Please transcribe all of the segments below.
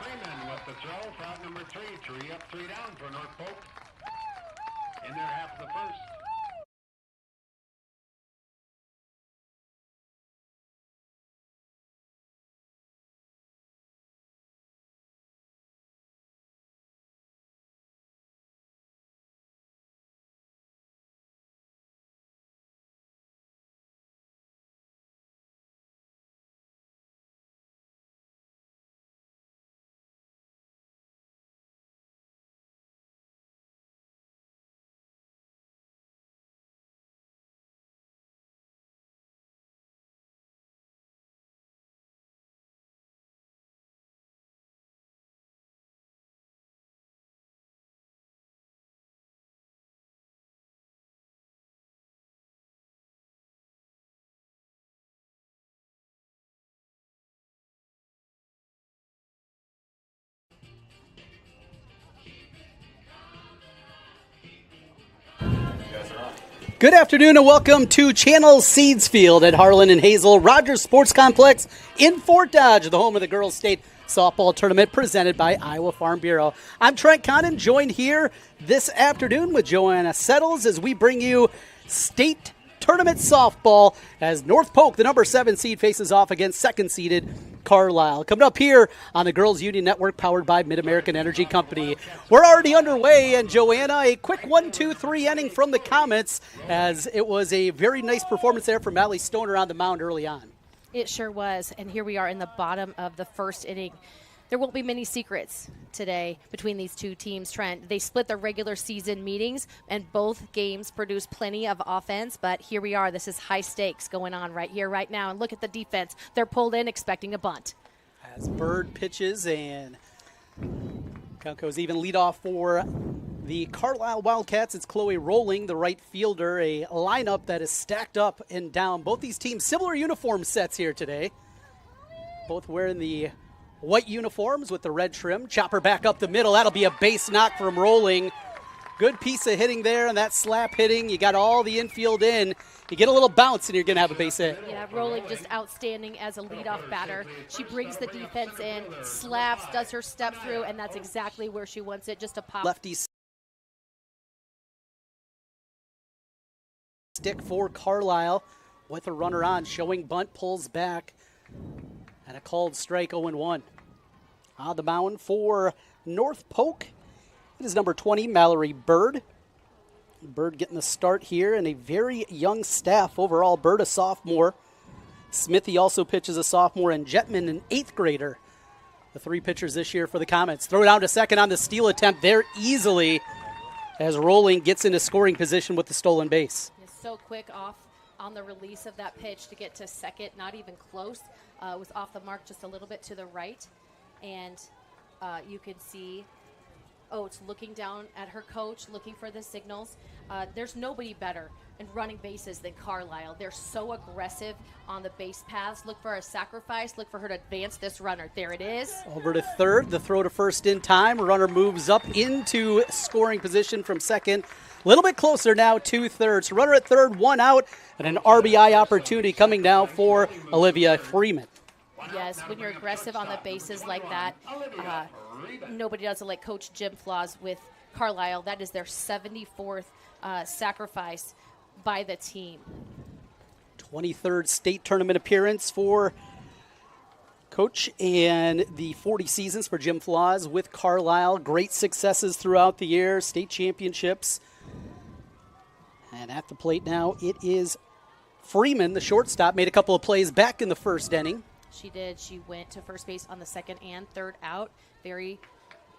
Freeman with the throw for out number 3. 3 up, 3 down for North Polk. In their half of the first. Good afternoon and welcome to Channel Seeds Field at Harlan and Hazel Rogers Sports Complex in Fort Dodge, the home of the Girls State Softball Tournament presented by Iowa Farm Bureau. I'm Trent Condon, joined here this afternoon with Joanna Settles as we bring you State Tournament Softball as North Polk, the number 7 seed, faces off against second-seeded Carlisle. Coming up here on the Girls Union Network powered by Mid-American Energy Company. We're already underway, and Joanna, a quick 1-2-3 inning from the Comets as it was a very nice performance there from Allie Stoner on the mound early on. It sure was, and here we are in the bottom of the first inning. There won't be many secrets today between these two teams, Trent. They split their regular season meetings, and both games produced plenty of offense, but here we are. This is high stakes going on right here, right now, and look at the defense. They're pulled in expecting a bunt. As Bird pitches, and Calco's even lead off for the Carlisle Wildcats. It's Chloe Rolling, the right fielder, a lineup that is stacked up and down. Both these teams, similar uniform sets here today. Both wearing the white uniforms with the red trim. Chopper back up the middle. That'll be a base knock from Rolling. Good piece of hitting there, and that slap hitting. You got all the infield in. You get a little bounce, and you're going to have a base hit. Yeah, Rolling just outstanding as a leadoff batter. She brings the defense in, slaps, does her step through, and that's exactly where she wants it, just a pop. Lefty stick for Carlisle with a runner on. Showing bunt, pulls back. And a called strike, 0-1. On the mound for North Polk, it is number 20, Mallory Bird. Bird getting the start here, and a very young staff overall. Bird, a sophomore. Smithy also pitches a sophomore, and Jetman, an 8th grader. The 3 pitchers this year for the Comets. Throw down to second on the steal attempt there easily as Rolling gets into scoring position with the stolen base. It's so quick off on the release of that pitch to get to second, not even close. It was off the mark just a little bit to the right. And you can see Oates looking down at her coach, looking for the signals. There's nobody better in running bases than Carlisle. They're so aggressive on the base paths. Look for a sacrifice. Look for her to advance this runner. There it is. Over to third. The throw to first in time. Runner moves up into scoring position from second. A little bit closer now to third. So runner at third, 1 out, and an RBI opportunity coming now for Olivia Freeman. Yes, when you're aggressive on the bases like that, nobody does it like Coach Jim Flaws with Carlisle. That is their 74th sacrifice by the team. 23rd state tournament appearance for Coach, and the 40 seasons for Jim Flaws with Carlisle. Great successes throughout the year, state championships. And at the plate now, it is Freeman, the shortstop, made a couple of plays back in the first inning. She did. She went to first base on the second and third out. Very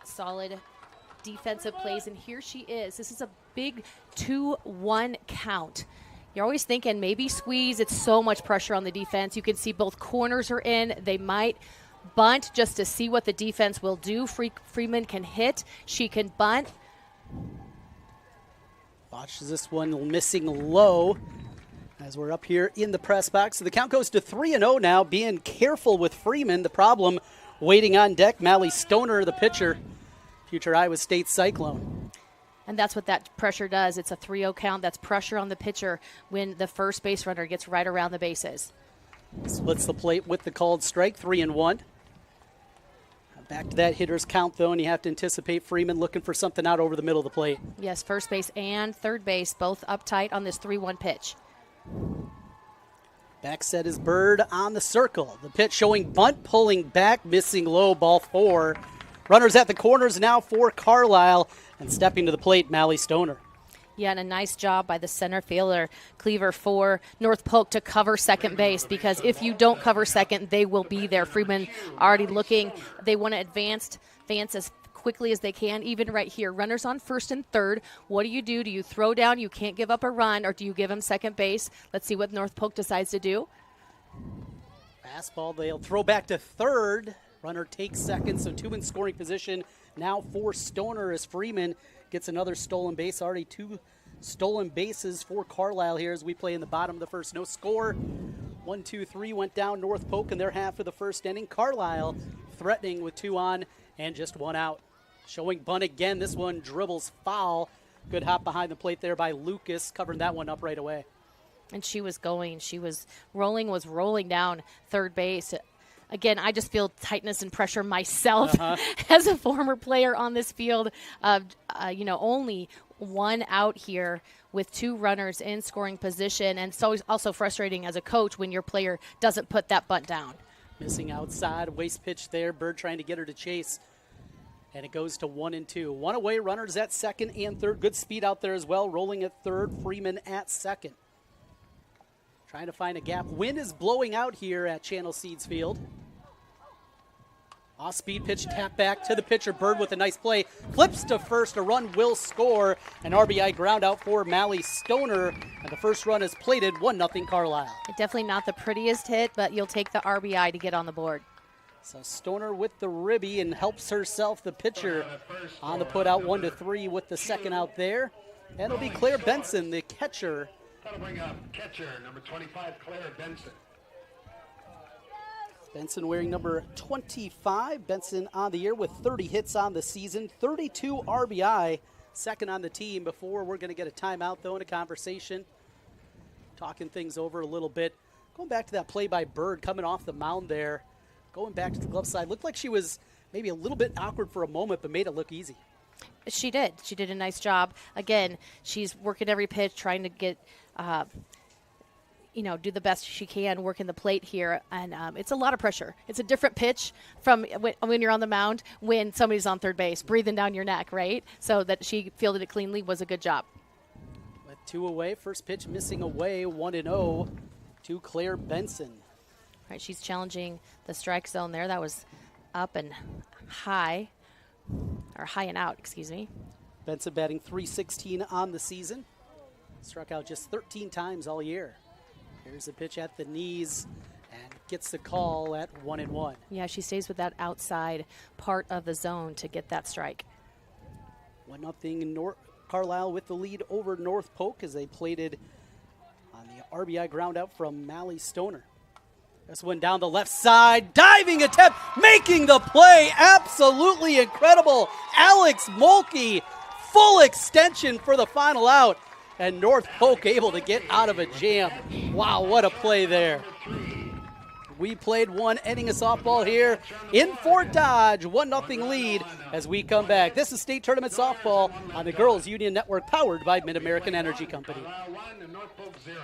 solid defensive plays, and here she is. This is a big 2-1 count. You're always thinking maybe squeeze. It's so much pressure on the defense. You can see both corners are in. They might bunt just to see what the defense will do. Freeman can hit. She can bunt. Watch this one missing low as we're up here in the press box. So the count goes to 3-0 now, being careful with Freeman. The problem waiting on deck, Mally Stoner, the pitcher, future Iowa State Cyclone. And that's what that pressure does. It's a 3-0 count. That's pressure on the pitcher when the first base runner gets right around the bases. Splits the plate with the called strike, 3-1. Back to that hitter's count, though, and you have to anticipate Freeman looking for something out over the middle of the plate. Yes, first base and third base both uptight on this 3-1 pitch. Back set is Bird on the circle. The pitch showing bunt, pulling back, missing low, ball 4. Runners at the corners now for Carlisle, and stepping to the plate, Mally Stoner. Yeah, and a nice job by the center fielder, Cleaver, for North Polk to cover second base, because if you don't cover second, they will be there. Freeman already looking. They want to advance as quickly as they can, even right here. Runners on first and third. What do? Do you throw down? You can't give up a run, or do you give them second base? Let's see what North Polk decides to do. Fastball, they'll throw back to third. Runner takes second, so 2 in scoring position now for Stoner as Freeman gets another stolen base. Already 2 stolen bases for Carlisle here as we play in the bottom of the first. No score. 1, 2, 3 went down North Polk in their half of the first inning. Carlisle threatening with 2 on and just 1 out. Showing bunt again. This one dribbles foul. Good hop behind the plate there by Lucas, covering that one up right away. And she was rolling down third base. Again, I just feel tightness and pressure myself as a former player on this field. Only 1 out here with 2 runners in scoring position. And so it's also frustrating as a coach when your player doesn't put that bunt down. Missing outside, waste pitch there. Bird trying to get her to chase. And it goes to 1 and 2. 1 away, runners at second and third. Good speed out there as well. Rolling at third, Freeman at second. Trying to find a gap. Wind is blowing out here at Channel Seeds Field. Off-speed pitch, tap back to the pitcher. Bird with a nice play. Flips to first. A run will score. An RBI ground out for Mally Stoner. And the first run is plated. 1-0 Carlisle. Definitely not the prettiest hit, but you'll take the RBI to get on the board. So Stoner with the ribby and helps herself, the pitcher, on the put out 1-3 with the second out there. And it'll be Claire Benson, the catcher. That'll bring up catcher number 25, Claire Benson. Benson wearing number 25. Benson on the year with 30 hits on the season, 32 RBI, second on the team. Before we're going to get a timeout, though, in a conversation, talking things over a little bit. Going back to that play by Bird coming off the mound there. Going back to the glove side, looked like she was maybe a little bit awkward for a moment, but made it look easy. She did. She did a nice job. Again, she's working every pitch, trying to get, do the best she can, working the plate here. And it's a lot of pressure. It's a different pitch from when you're on the mound, when somebody's on third base, breathing down your neck, right? So that she fielded it cleanly was a good job. With 2 away, first pitch missing away, 1-0 to Claire Benson. Right, she's challenging the strike zone there. That was up and high, or high and out, excuse me. Benson batting .316 on the season. Struck out just 13 times all year. Here's a pitch at the knees and gets the call at 1-1. Yeah, she stays with that outside part of the zone to get that strike. 1-0 Carlisle with the lead over North Polk as they plated on the RBI ground out from Mally Stoner. This one down the left side, diving attempt, making the play, absolutely incredible. Alex Mulkey, full extension for the final out, and North Polk able to get out of a jam. Wow, what a play there. We played 1 inning of softball here in Fort Dodge, 1-0 lead as we come back. This is State Tournament Softball on the Girls Union Network, powered by Mid-American Energy Company. Carlisle 1 and North Polk 0.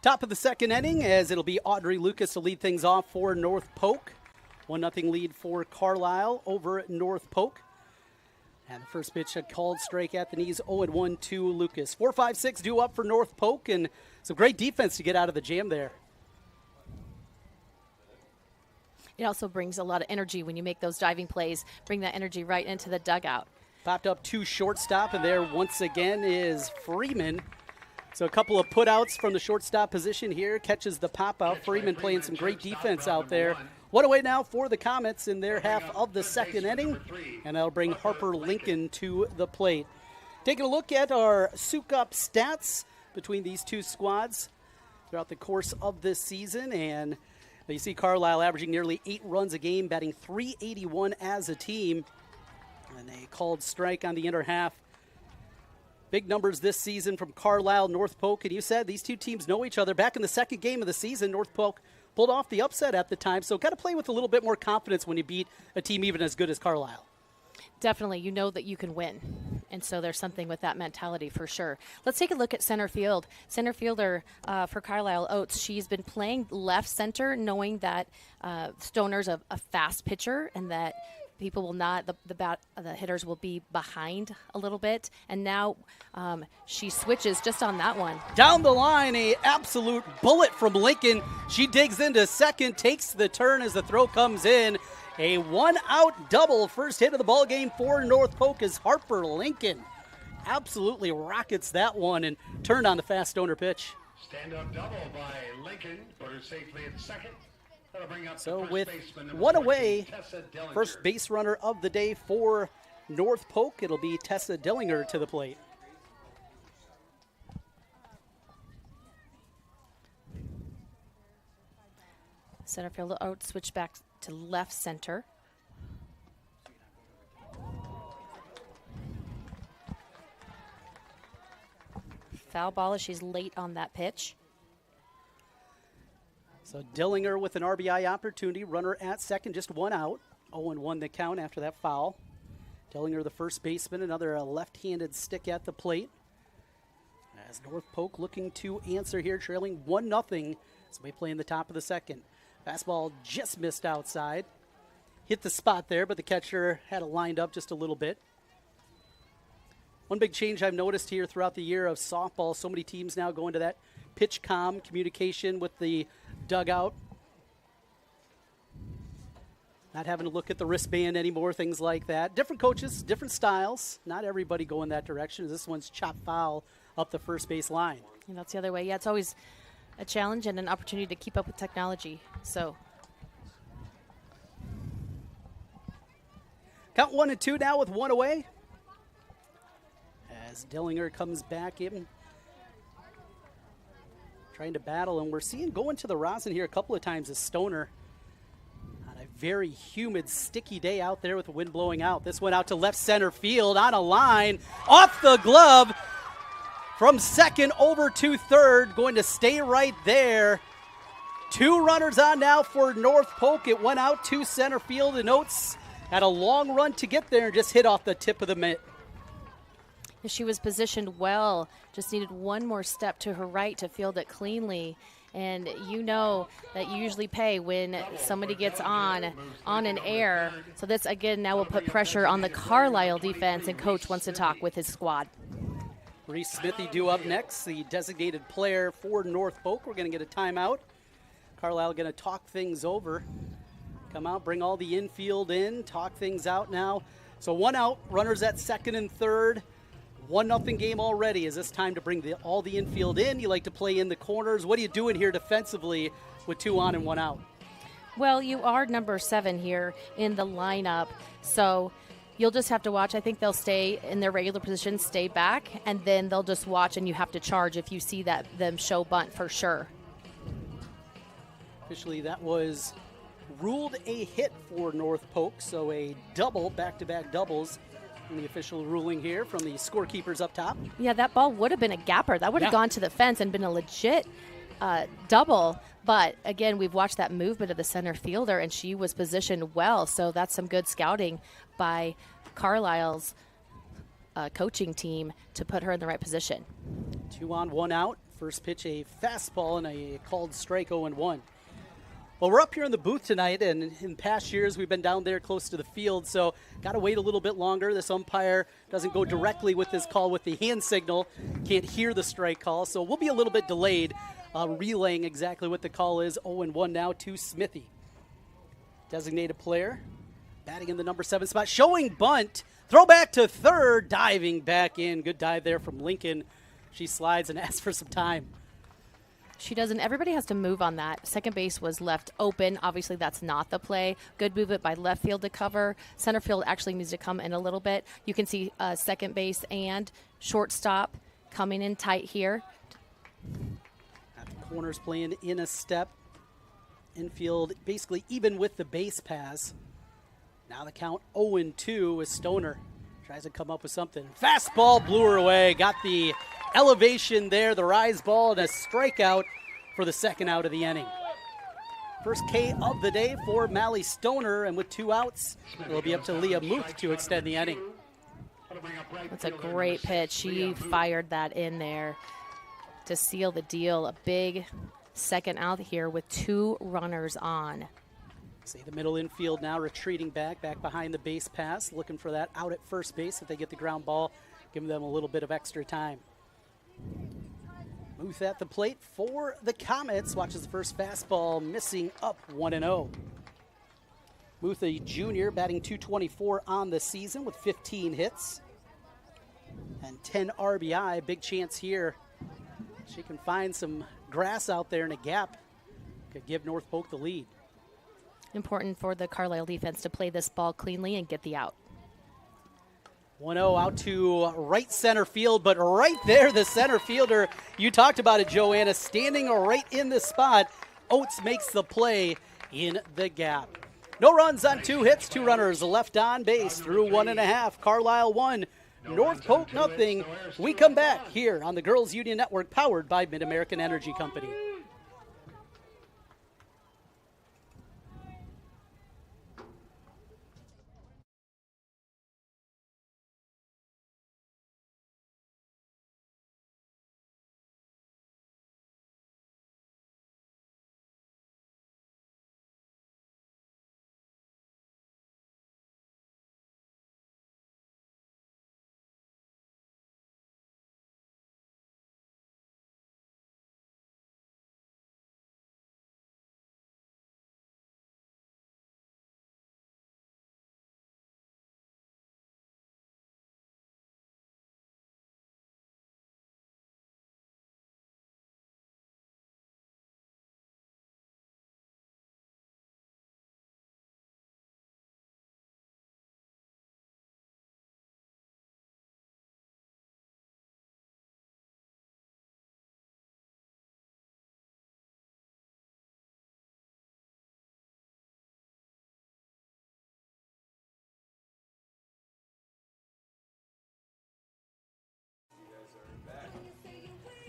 Top of the second inning, as it'll be Audrey Lucas to lead things off for North Polk. 1-0 lead for Carlisle over North Polk. And the first pitch, a called strike at the knees, 0-1 to Lucas. 4-5-6 due up for North Polk, and some great defense to get out of the jam there. It also brings a lot of energy when you make those diving plays, bring that energy right into the dugout. Popped up to shortstop, and there once again is Freeman. So a couple of putouts from the shortstop position here, catches the pop out. Freeman playing some great defense out there. 1 away now for the Comets in their half of the second inning, and that'll bring Harper Lincoln to the plate. Taking a look at our Souk-Up stats between these two squads throughout the course of this season, and you see Carlisle averaging nearly 8 runs a game, batting .381 as a team, and a called strike on the inner half. Big numbers this season from Carlisle, North Polk, and you said these two teams know each other. Back in the second game of the season, North Polk pulled off the upset at the time, so got to play with a little bit more confidence when you beat a team even as good as Carlisle. Definitely, you know that you can win, and so there's something with that mentality for sure. Let's take a look at center field. Center fielder for Carlisle Oates, she's been playing left center, knowing that Stoner's a fast pitcher and that people will not, the hitters will be behind a little bit. And now she switches just on that one. Down the line, a absolute bullet from Lincoln. She digs into second, takes the turn as the throw comes in. A 1-out double, first hit of the ball game for North Polk as Harper Lincoln absolutely rockets that one and turned on the fast Stoner pitch. Stand-up double by Lincoln, put her safely at second. So with 1 away, first base runner of the day for North Polk, it'll be Tessa Dillinger to the plate. Center field out, switch back to left center. Foul ball as she's late on that pitch. So Dillinger with an RBI opportunity, runner at second, just 1 out. 0-1 the count after that foul. Dillinger, the first baseman, another left-handed stick at the plate. As North Polk looking to answer here, trailing 1-0. So we play in the top of the second. Fastball just missed outside. Hit the spot there, but the catcher had it lined up just a little bit. One big change I've noticed here throughout the year of softball, so many teams now go into that pitch comm communication with the dugout. Not having to look at the wristband anymore, things like that. Different coaches, different styles. Not everybody go in that direction. This one's chopped foul up the first base line. And that's the other way. Yeah, it's always a challenge and an opportunity to keep up with technology. So count 1-2 now with 1 away. As Dillinger comes back in, trying to battle, and we're seeing going to the rosin here a couple of times as Stoner on a very humid, sticky day out there with the wind blowing out. This went out to left center field on a line, off the glove, from second over to third, going to stay right there. 2 runners on now for North Polk. It went out to center field, and Oates had a long run to get there and just hit off the tip of the mitt. She was positioned well, just needed one more step to her right to field it cleanly. And you know that you usually pay when somebody gets on an air. So this, again, now will put pressure on the Carlisle defense, and Coach wants to talk with his squad. Reese Smithy due up next, the designated player for North Polk. We're going to get a timeout. Carlisle going to talk things over. Come out, bring all the infield in, talk things out now. So 1 out, runners at second and third. 1-0 game already. Is this time to bring all the infield in? You like to play in the corners. What are you doing here defensively with 2 on and 1 out? Well, you are number 7 here in the lineup, so you'll just have to watch. I think they'll stay in their regular position, stay back, and then they'll just watch, and you have to charge if you see them show bunt for sure. Officially, that was ruled a hit for North Polk, so a double, back-to-back doubles. The official ruling here from the scorekeepers up top. Yeah, that ball would have been a gapper. That would have gone to the fence and been a legit double. But, again, we've watched that movement of the center fielder, and she was positioned well. So that's some good scouting by Carlisle's coaching team to put her in the right position. 2 on, 1 out. First pitch, a fastball, and a called strike, 0-1. Well, we're up here in the booth tonight, and in past years we've been down there close to the field, so got to wait a little bit longer. This umpire doesn't go directly with this call with the hand signal. Can't hear the strike call, so we'll be a little bit delayed relaying exactly what the call is. 0-1 now to Smithy. Designated player, batting in the number 7 spot, showing bunt. Throw back to third, diving back in. Good dive there from Lincoln. She slides and asks for some time. She doesn't. Everybody has to move on that. Second base was left open. Obviously, that's not the play. Good movement by left field to cover. Center field actually needs to come in a little bit. You can see second base and shortstop coming in tight here. At the corners playing in a step. Infield basically even with the base pass. Now the count 0-2 as Stoner tries to come up with something. Fastball blew her away. Got the elevation there, the rise ball, and a strikeout for the second out of the inning. First K of the day for Mally Stoner, and with 2 outs, it'll be up to Leah Muth to extend the inning. That's a great pitch. She fired that in there to seal the deal. A big second out here with 2 runners on. See the middle infield now retreating back behind the base pass, looking for that out at first base if they get the ground ball, giving them a little bit of extra time. Muth at the plate for the Comets. Watches the first fastball missing up 1-0. Muth, a junior, batting .224 on the season with 15 hits and 10 RBI. Big chance here. She can find some grass out there in a gap. Could give North Polk the lead. Important for the Carlisle defense to play this ball cleanly and get the out. 1-0 out to right center field, but right there, the center fielder, you talked about it, Joanna, standing right in the spot. Oates makes the play in the gap. No runs on 2 hits, 2 runners left on base through 1.5. Carlisle 1, North Polk nothing. We come back here on the Girls Union Network, powered by Mid-American Energy Company.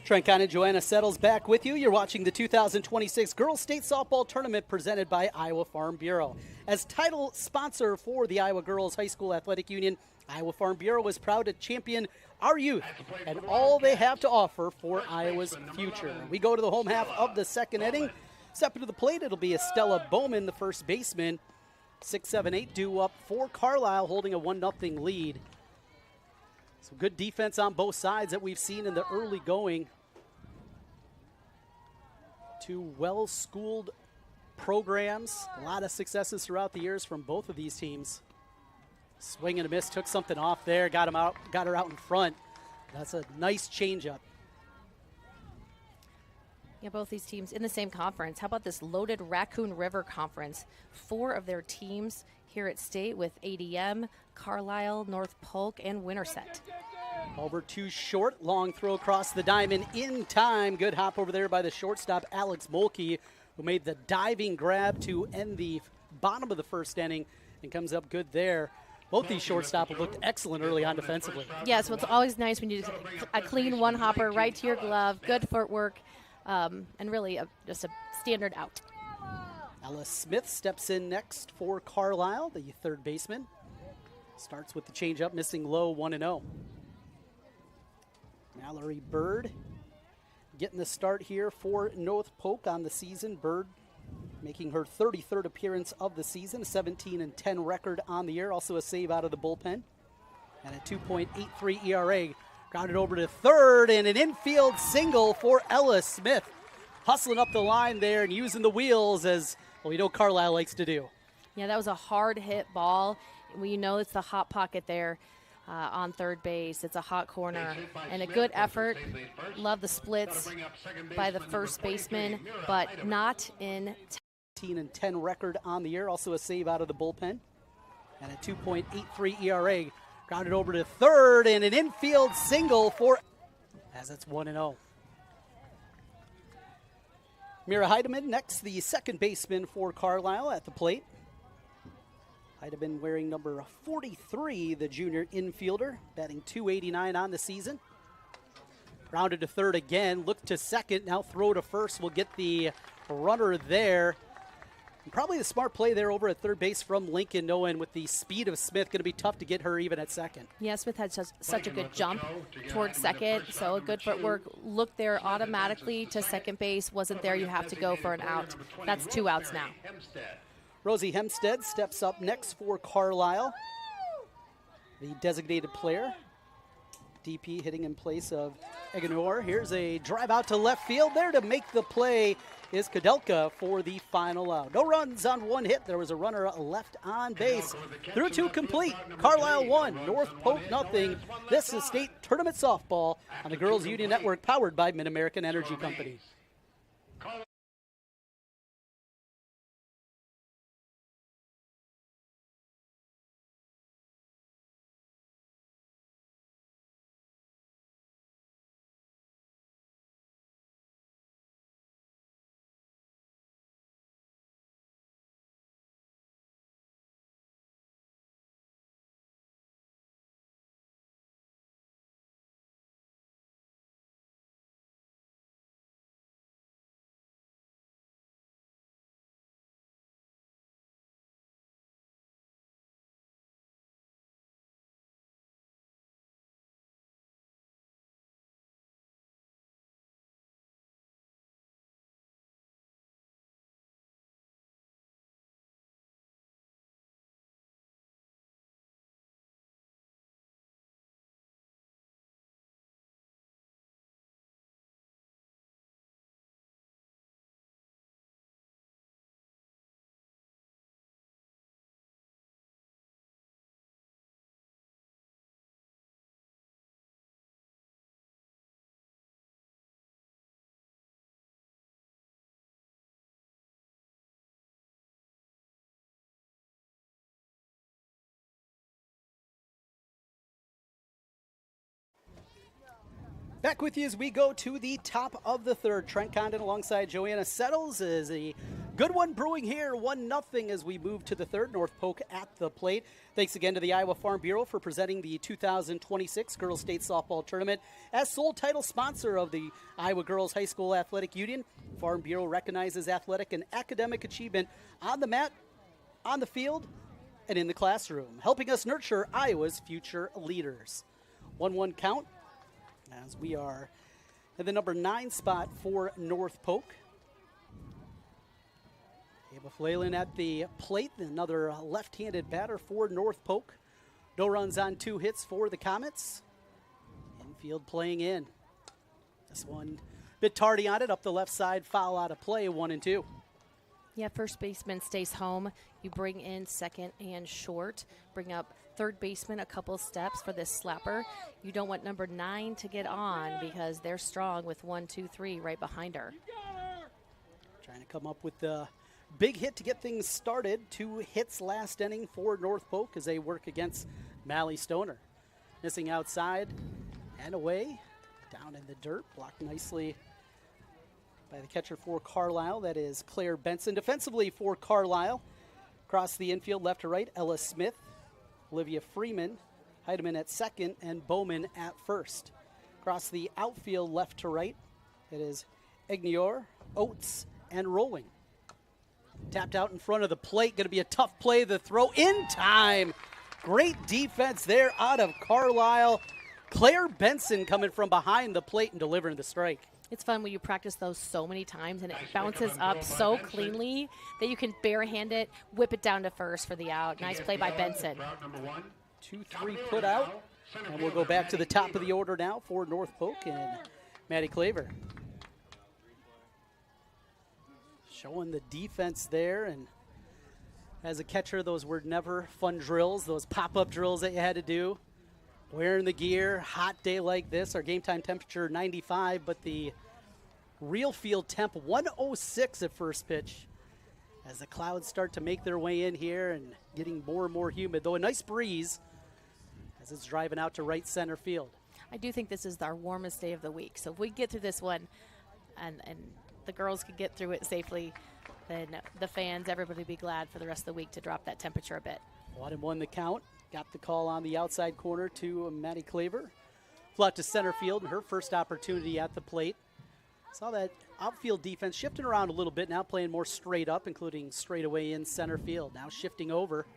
Trent Kahn and Joanna Settles back with you. You're watching the 2026 Girls State Softball Tournament presented by Iowa Farm Bureau. As title sponsor for the Iowa Girls High School Athletic Union, Iowa Farm Bureau is proud to champion our youth and all they have to offer for Iowa's future. We go to the home half of the second inning. Stepping to the plate, it'll be Estella Bowman, the first baseman. 6-7-8 due up for Carlisle, holding a 1-0 lead. Some good defense on both sides that we've seen in the early going. 2 well-schooled programs. A lot of successes throughout the years from both of these teams. Swing and a miss, took something off there, got her out in front. That's a nice changeup. Yeah, both these teams in the same conference. How about this loaded Raccoon River Conference? 4 of their teams here at State with ADM, Carlisle, North Polk, and Winterset. Over 2 short, long throw across the diamond in time. Good hop over there by the shortstop, Alex Molke, who made the diving grab to end the bottom of the first inning and comes up good there. Both these shortstops looked excellent early on defensively. Yeah, so it's always nice when you do a clean one-hopper right to your glove, good footwork, and really just a standard out. Ella Smith steps in next for Carlisle, the third baseman. Starts with the changeup, missing low, 1-0. Mallory Bird getting the start here for North Polk on the season. Bird making her 33rd appearance of the season, a 17-10 record on the year, also a save out of the bullpen, and a 2.83 ERA. Grounded over to third, and an infield single for Ella Smith. Hustling up the line there and using the wheels as, well, you know Carlisle likes to do. Yeah, that was a hard hit ball. You know it's the hot pocket there on third base. It's a hot corner and a good effort. Love the splits by the first baseman, but not in 10 record on the year, also a save out of the bullpen, and a 2.83 ERA. Grounded over to third, and an infield single for, as it's 1-0. Mira Heidemann next, the second baseman for Carlisle at the plate. Heidemann wearing number 43, the junior infielder, batting .289 on the season. Grounded to third again, look to second, now throw to first. We'll get the runner there. And probably the smart play there over at third base from Lincoln, knowing with the speed of Smith, going to be tough to get her even at second. Yeah, Smith had such a good jump towards second, so a good footwork. Look there automatically to second base. Wasn't there, you have to go for an out. That's 2 outs now. Rosie Hempstead steps up next for Carlisle, the designated player. DP hitting in place of Eganor. Here's a drive out to left field. There to make the play is Kadelka for the final out. No runs on one hit. There was a runner left on base. Through two complete. Carlisle 1, North Polk nothing. This is state tournament softball on the Girls Union Network, powered by Mid-American Energy Company. Back with you as we go to the top of the third. Trent Condon alongside Joanna Settles is a good one brewing here. 1-0 as we move to the third. North Polk at the plate. Thanks again to the Iowa Farm Bureau for presenting the 2026 Girls State Softball Tournament. As sole title sponsor of the Iowa Girls High School Athletic Union, Farm Bureau recognizes athletic and academic achievement on the mat, on the field, and in the classroom, helping us nurture Iowa's future leaders. 1-1 count, as we are in the number 9 spot for North Polk. Ava Flalin at the plate, another left-handed batter for North Polk. No runs on 2 hits for the Comets. Infield playing in. This one a bit tardy on it, up the left side, foul out of play, 1-2. Yeah, first baseman stays home. You bring in second and short. Bring up third baseman a couple steps for this slapper. You don't want number 9 to get on because they're strong with 1, 2, 3 right behind her. Trying to come up with the big hit to get things started. 2 hits last inning for North Polk as they work against Mally Stoner. Missing outside and away. Down in the dirt, blocked nicely by the catcher for Carlisle. That is Claire Benson. Defensively for Carlisle, across the infield, left to right, Ella Smith, Olivia Freeman, Heidemann at second, and Bowman at first. Across the outfield, left to right, it is Ignior, Oates, and Rolling. Tapped out in front of the plate. Going to be a tough play. The throw in time. Great defense there out of Carlisle. Claire Benson coming from behind the plate and delivering the strike. It's fun when you practice those so many times and it bounces up so cleanly that you can barehand it, whip it down to first for the out. Nice play by Benson. 2-3 put out. And we'll go back to the top of the order now for North Polk and Maddie Claver. Showing the defense there, and as a catcher, those were never fun drills, those pop-up drills that you had to do. Wearing the gear, hot day like this, our game time temperature 95, but the real field temp 106 at first pitch as the clouds start to make their way in here and getting more and more humid, though a nice breeze as it's driving out to right center field. I do think this is our warmest day of the week, so if we get through this one and the girls could get through it safely, then the fans, everybody be glad for the rest of the week to drop that temperature a bit. 1-1 the count. Got the call on the outside corner to Maddie Claver. Flew out to center field, her first opportunity at the plate. Saw that outfield defense shifting around a little bit, now playing more straight up, including straight away in center field. Now shifting over.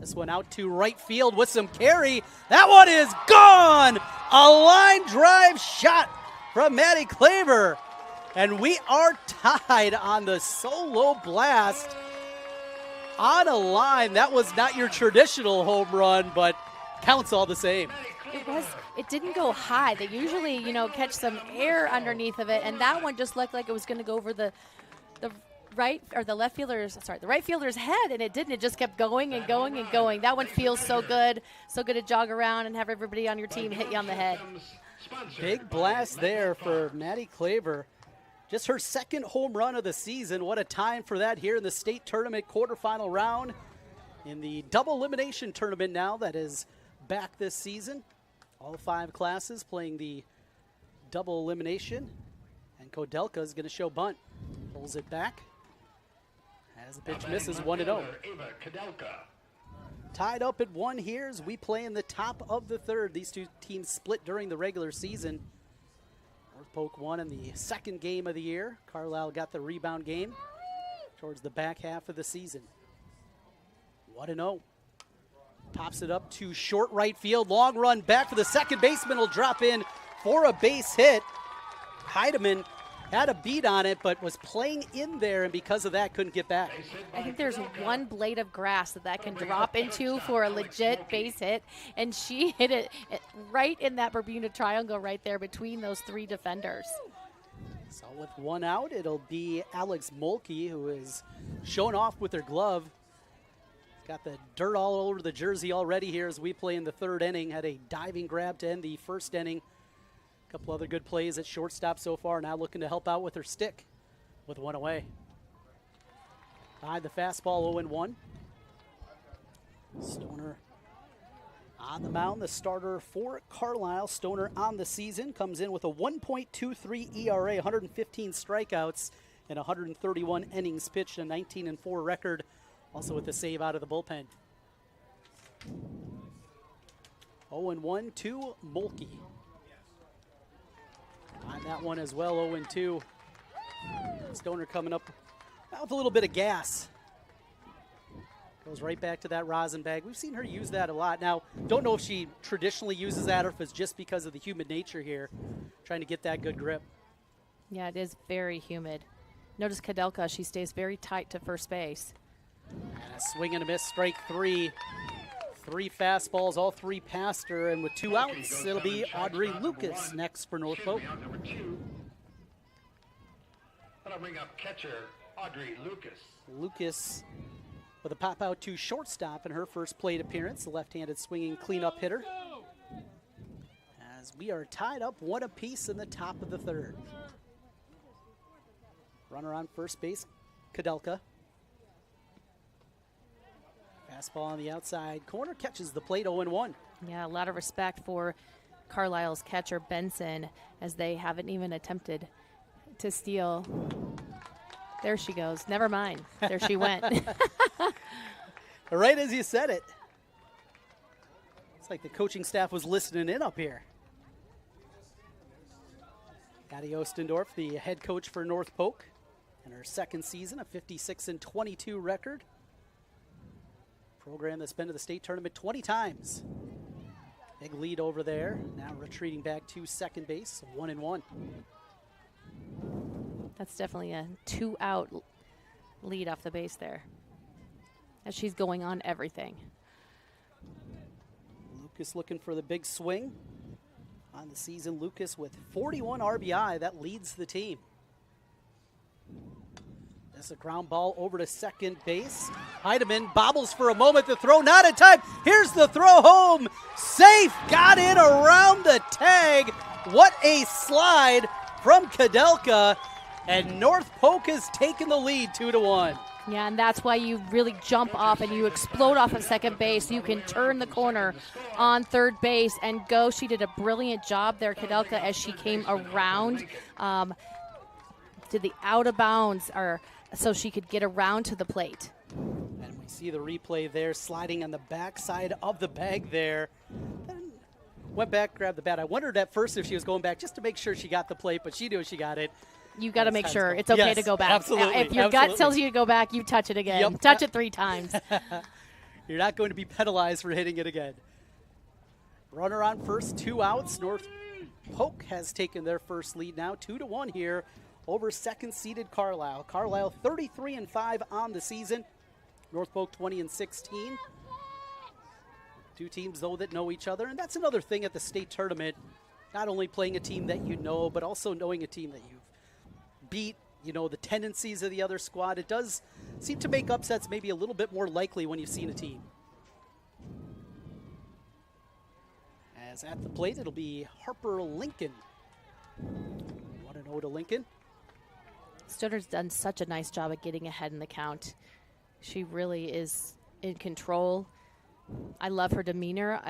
This one out to right field with some carry. That one is gone! A line drive shot from Maddie Claver. And we are tied on the solo blast. On a line, that was not your traditional home run, but counts all the same. It didn't go high. They usually, catch some air underneath of it, and that one just looked like it was going to go over the right fielder's head, and it didn't. It just kept going and going and going. That one feels so good to jog around and have everybody on your team hit you on the head. Big blast there for Maddie Claver. Just her second home run of the season. What a time for that here in the state tournament quarterfinal round. In the double elimination tournament now that is back this season. All 5 classes playing the double elimination. And Kodelka is going to show bunt. Pulls it back. As the pitch misses 1-0. Tied up at 1 here as we play in the top of the third. These two teams split during the regular season. North Polk won in the second game of the year. Carlisle got the rebound game towards the back half of the season. 1-0. Pops it up to short right field. Long run back for the second baseman. Will drop in for a base hit. Heidemann had a beat on it, but was playing in there, and because of that, couldn't get back. I think there's one blade of grass that can drop into for a legit base hit, and she hit it right in that Bermuda Triangle right there between those 3 defenders. So with 1 out, it'll be Alex Mulkey, who is showing off with her glove. Got the dirt all over the jersey already here as we play in the 3rd inning. Had a diving grab to end the 1st inning. A couple other good plays at shortstop so far. Now looking to help out with her stick with 1 away. Behind the fastball, 0-1. Stoner on the mound, the starter for Carlisle. Stoner on the season comes in with a 1.23 ERA, 115 strikeouts, and 131 innings pitched, a 19-4 record, also with a save out of the bullpen. 0-1 to Mulkey. On that one as well, 0-2. Stoner coming up with a little bit of gas. Goes right back to that rosin bag. We've seen her use that a lot. Now, don't know if she traditionally uses that or if it's just because of the humid nature here, trying to get that good grip. Yeah, it is very humid. Notice Kadelka, she stays very tight to first base. And a swing and a miss, strike 3. 3 fastballs, all 3 past her, and with 2 outs, it'll be Audrey Lucas next for North Polk. That'll bring up catcher Audrey Lucas. Lucas with a pop out to shortstop in her first plate appearance, the left-handed swinging cleanup hitter. As we are tied up 1 apiece in the top of the 3rd. Runner on first base, Kadelka. Fastball on the outside corner, catches the plate, 0-1. Yeah, a lot of respect for Carlisle's catcher Benson as they haven't even attempted to steal. There she goes. Never mind. There she went. Right as you said it. It's like the coaching staff was listening in up here. Patty Ostendorf, the head coach for North Polk, in her 2nd season, a 56-22 record. Program that's been to the state tournament 20 times. Big lead over there. Now retreating back to second base, 1-1. That's definitely a 2-out lead off the base there, as she's going on everything. Lucas looking for the big swing. On the season, Lucas with 41 RBI. That leads the team. That's a ground ball over to second base. Heidemann bobbles for a moment. The throw not in time. Here's the throw home. Safe. Got in around the tag. What a slide from Kadelka. And North Polk has taken the lead 2-1. Yeah, and that's why you really jump off and you explode off of second base. You can turn the corner on third base and go. She did a brilliant job there, Kadelka, as she came around. Did the out of bounds so she could get around to the plate. And we see the replay there, sliding on the backside of the bag there. Then went back, grabbed the bat. I wondered at first if she was going back just to make sure she got the plate, but she knew she got it. You got to make sure it's okay to go back. Absolutely. If your gut tells you to go back, you touch it again. Yep. Touch it 3 times. You're not going to be penalized for hitting it again. Runner on first, 2 outs. North Polk has taken their first lead now, 2-1 here over second-seeded Carlisle. Carlisle 33-5 on the season. North Polk 20-16. Two teams, though, that know each other, and that's another thing at the state tournament. Not only playing a team that you know, but also knowing a team that you've beat, you know, the tendencies of the other squad. It does seem to make upsets maybe a little bit more likely when you've seen a team. As at the plate, it'll be Harper Lincoln. 1-0 to Lincoln. Stoner's done such a nice job at getting ahead in the count. She really is in control. I love her demeanor.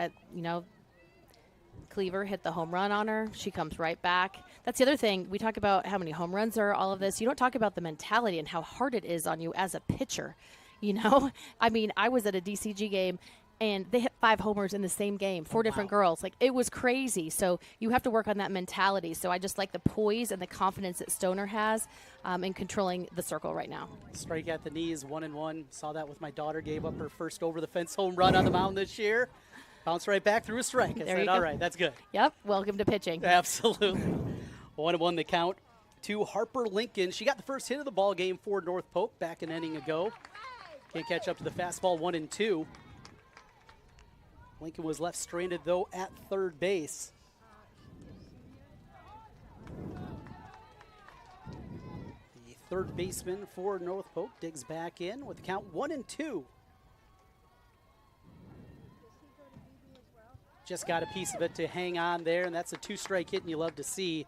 Cleaver hit the home run on her. She comes right back. That's the other thing. We talk about how many home runs are, all of this. You don't talk about the mentality and how hard it is on you as a pitcher. You know, I mean, I was at a DCG game and they hit 5 homers in the same game, 4 different girls. Like, it was crazy. So you have to work on that mentality. So I just like the poise and the confidence that Stoner has in controlling the circle right now. Strike at the knees, 1-1. Saw that with my daughter. Gave up her first over-the-fence home run on the mound this year. Bounced right back through a strike. I said, all right, that's good. Yep, welcome to pitching. Absolutely. 1-1 the count to Harper Lincoln. She got the first hit of the ball game for North Polk back an inning ago. Can't catch up to the fastball, 1-2. Lincoln was left stranded, though, at third base. The third baseman for North Polk digs back in with the count 1-2. Just got a piece of it to hang on there, and that's a 2-strike hit, and you love to see.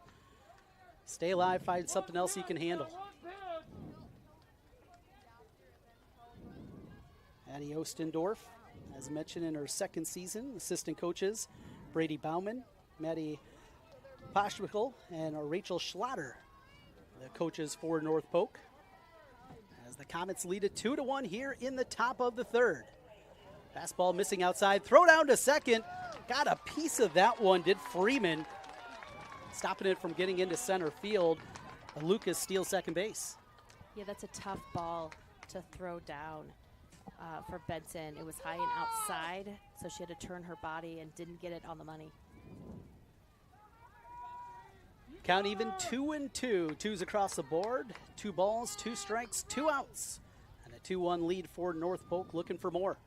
Stay alive, find something else you can handle. Addie Ostendorf, as mentioned, in her second season. Assistant coaches Brady Bauman, Maddie Poshwickle, and Rachel Schlatter, the coaches for North Polk. As the Comets lead it 2-1 here in the top of the third. Fastball missing outside, throw down to second. Got a piece of that one, did Freeman. Stopping it from getting into center field. Lucas steals second base. Yeah, that's a tough ball to throw down for Benson. It was high and outside, so she had to turn her body and didn't get it on the money. Count even 2-2. 2s across the board. 2 balls, 2 strikes, 2 outs. And a 2-1 lead for North Polk, looking for more.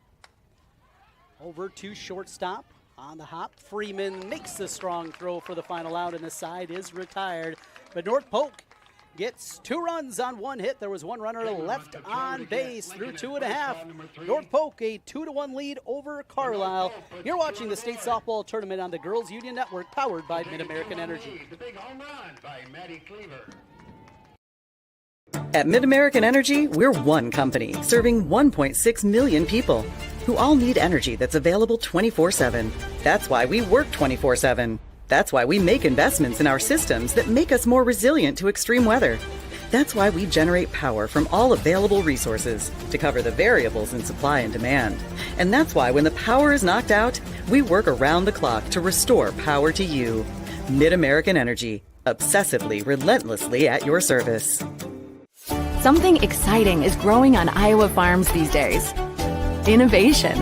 Over to shortstop. On the hop, Freeman makes the strong throw for the final out, and the side is retired. But North Polk gets 2 runs on 1 hit. There was 1 runner left on base through 2.5. North Polk a 2-1 lead over Carlisle. You're watching the state softball tournament on the Girls Union Network, powered by Mid-American Energy. The big home run by Maddie Cleaver. At Mid-American Energy, we're one company serving 1.6 million people who all need energy that's available 24/7. That's why we work 24/7. That's why we make investments in our systems that make us more resilient to extreme weather. That's why we generate power from all available resources to cover the variables in supply and demand. And that's why when the power is knocked out, we work around the clock to restore power to you. Mid-American Energy, obsessively, relentlessly at your service. Something exciting is growing on Iowa farms these days. Innovation.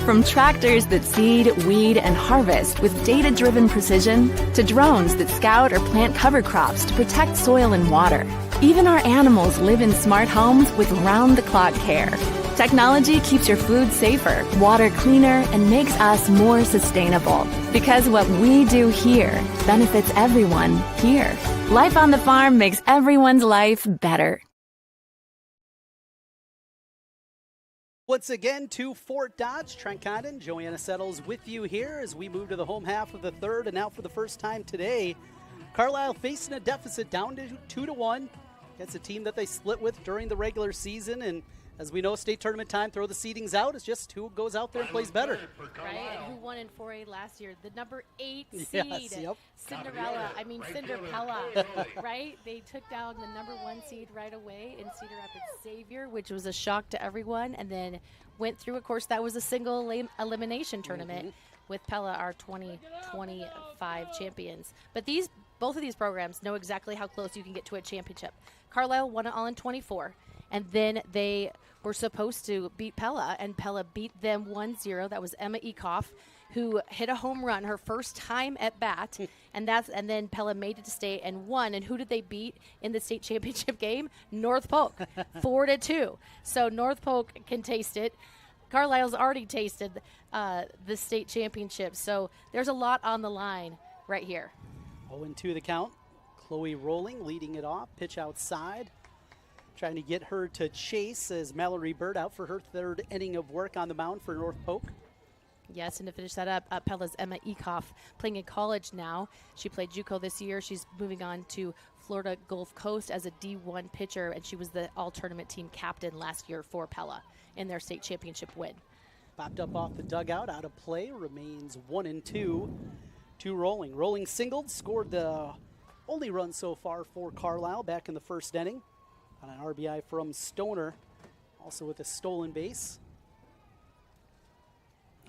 From tractors that seed, weed, and harvest with data-driven precision to drones that scout or plant cover crops to protect soil and water. Even our animals live in smart homes with round-the-clock care. Technology keeps your food safer, water cleaner, and makes us more sustainable. Because what we do here benefits everyone here. Life on the farm makes everyone's life better. Once again to Fort Dodge, Trent Condon, Joanna Settles with you here as we move to the home half of the third. And now for the first time today, Carlisle facing a deficit down to 2-1 against a team that they split with during the regular season. And as we know, state tournament time, throw the seedings out. It's just who goes out there and plays better. Right, and who won in 4A last year? The number 8 seed, yes, yep. Cinderella, right? They took down the number 1 seed right away in Cedar Rapids Xavier, which was a shock to everyone, and then went through, of course, that was a single elimination tournament with Pella, our 2025 champions. But both of these programs know exactly how close you can get to a championship. Carlisle won it all in 24. And then they were supposed to beat Pella, and Pella beat them 1-0. That was Emma Ekoff, who hit a home run her first time at bat, and then Pella made it to state and won. And who did they beat in the state championship game? North Polk, 4-2. So North Polk can taste it. Carlisle's already tasted the state championship, so there's a lot on the line right here. 0-2 the count. Chloe Rolling leading it off, pitch outside. Trying to get her to chase as Mallory Bird out for her third inning of work on the mound for North Polk. Yes, and to finish that up, Pella's Emma Ekoff playing in college now. She played JUCO this year. She's moving on to Florida Gulf Coast as a D1 pitcher, and she was the all-tournament team captain last year for Pella in their state championship win. Popped up off the dugout, out of play, remains 1-2 to Rolling. Rolling singled, scored the only run so far for Carlisle back in the first inning on an RBI from Stoner, also with a stolen base.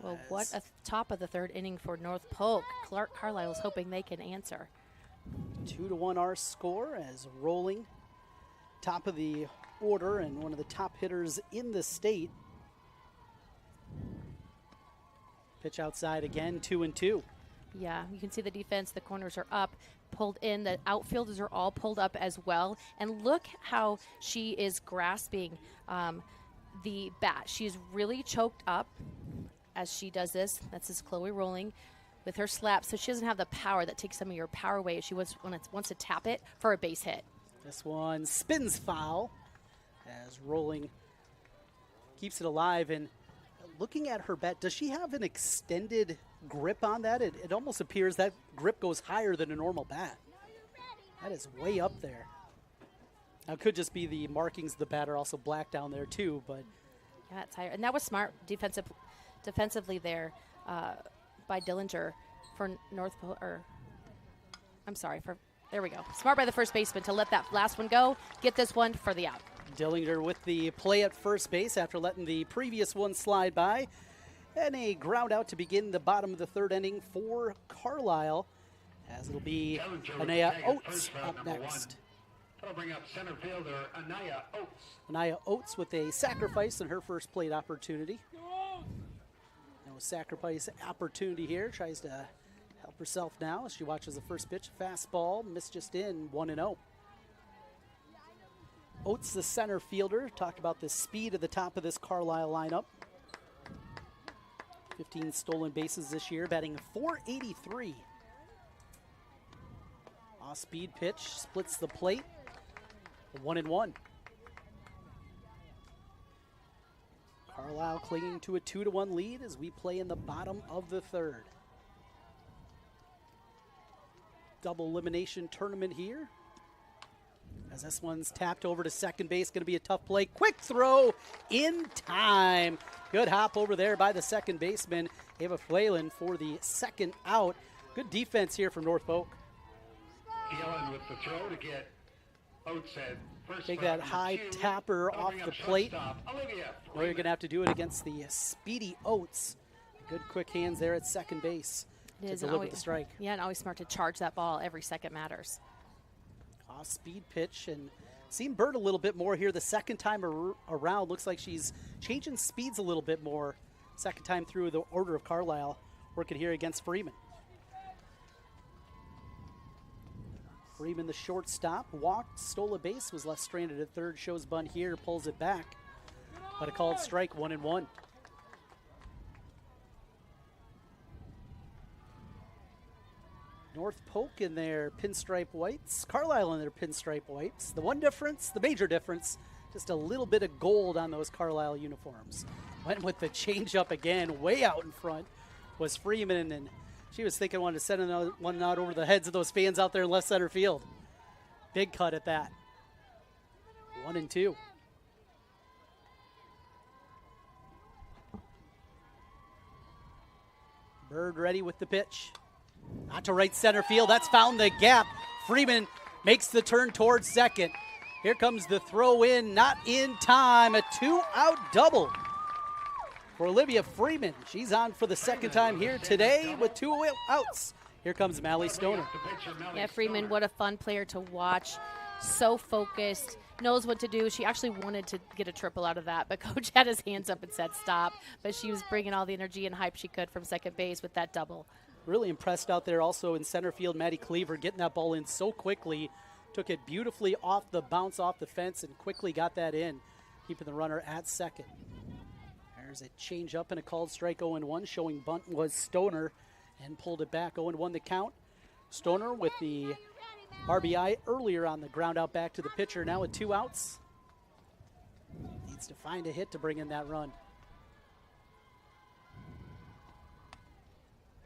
Well, what a top of the third inning for North Polk. Carlisle's hoping they can answer. 2-1 our score as Rolling, top of the order and one of the top hitters in the state. Pitch outside again, 2-2. Yeah, you can see the defense, the corners are up, pulled in, the outfielders are all pulled up as well. And look how she is grasping the bat. She's really choked up as she does this. That's this Chloe Rolling with her slap, so she doesn't have the power that takes some of your power away. She wants to tap it for a base hit. This one spins foul as Rolling keeps it alive. And looking at her bat, does she have an extended grip on that? It almost appears that grip goes higher than a normal bat. That is way up there. Now, it could just be the markings of the bat are also black down there too, but yeah, it's higher. And that was smart defensively there by Dillinger for North Polk, there we go. Smart by the first baseman to let that last one go, get this one for the out. Dillinger with the play at first base after letting the previous one slide by. And a ground out to begin the bottom of the third inning for Carlisle, as it'll be Anaya Oates up next. That'll bring up center fielder Anaya Oates. Anaya Oates with a sacrifice in her first plate opportunity. No sacrifice opportunity here. Tries to help herself now as she watches the first pitch. Fastball, missed just in, 1-0. Oates, the center fielder, talked about the speed at the top of this Carlisle lineup. 15 stolen bases this year, batting .483. Off-speed pitch, splits the plate, 1-1. Carlisle clinging to a 2-1 lead as we play in the bottom of the third. Double elimination tournament here. As this one's tapped over to second base, going to be a tough play. Quick throw in time. Good hop over there by the second baseman, Ava Phelan, for the second out. Good defense here from North Polk. Phelan with the throw to get Oates at first. Take that high tapper off the plate. Now you're going to have to do it against the speedy Oates. Good quick hands there at second base to deliver the strike. Yeah, and always smart to charge that ball. Every second matters. Speed pitch, and seen Bird a little bit more here the second time around. Looks like she's changing speeds a little bit more Second time through the order of Carlisle working here against Freeman. Freeman, the shortstop, walked, stole a base, was left stranded at third, shows bunt here, pulls it back. But a called strike, 1-1. North Polk in their pinstripe whites, Carlisle in their pinstripe whites. The one difference, the major difference, just a little bit of gold on those Carlisle uniforms. Went with the changeup again, way out in front was Freeman, and she was thinking wanted to send another one out over the heads of those fans out there in left center field. Big cut at that. 1-2. Bird ready with the pitch. Not to right center field. That's found the gap. Freeman makes the turn towards second. Here comes the throw in, not in time. A 2-out double for Olivia Freeman. She's on for the second time here today with 2 outs. Here comes Mally Stoner. Yeah, Freeman, what a fun player to watch. So focused, knows what to do. She actually wanted to get a triple out of that, but Coach had his hands up and said stop. But she was bringing all the energy and hype she could from second base with that double. Really impressed out there also in center field. Maddie Cleaver getting that ball in so quickly. Took it beautifully off the bounce off the fence and quickly got that in, keeping the runner at second. There's a change up and a called strike, 0-1, showing bunt was Stoner and pulled it back. 0-1 the count. Stoner with the RBI earlier on the ground out back to the pitcher. Now with 2 outs. Needs to find a hit to bring in that run.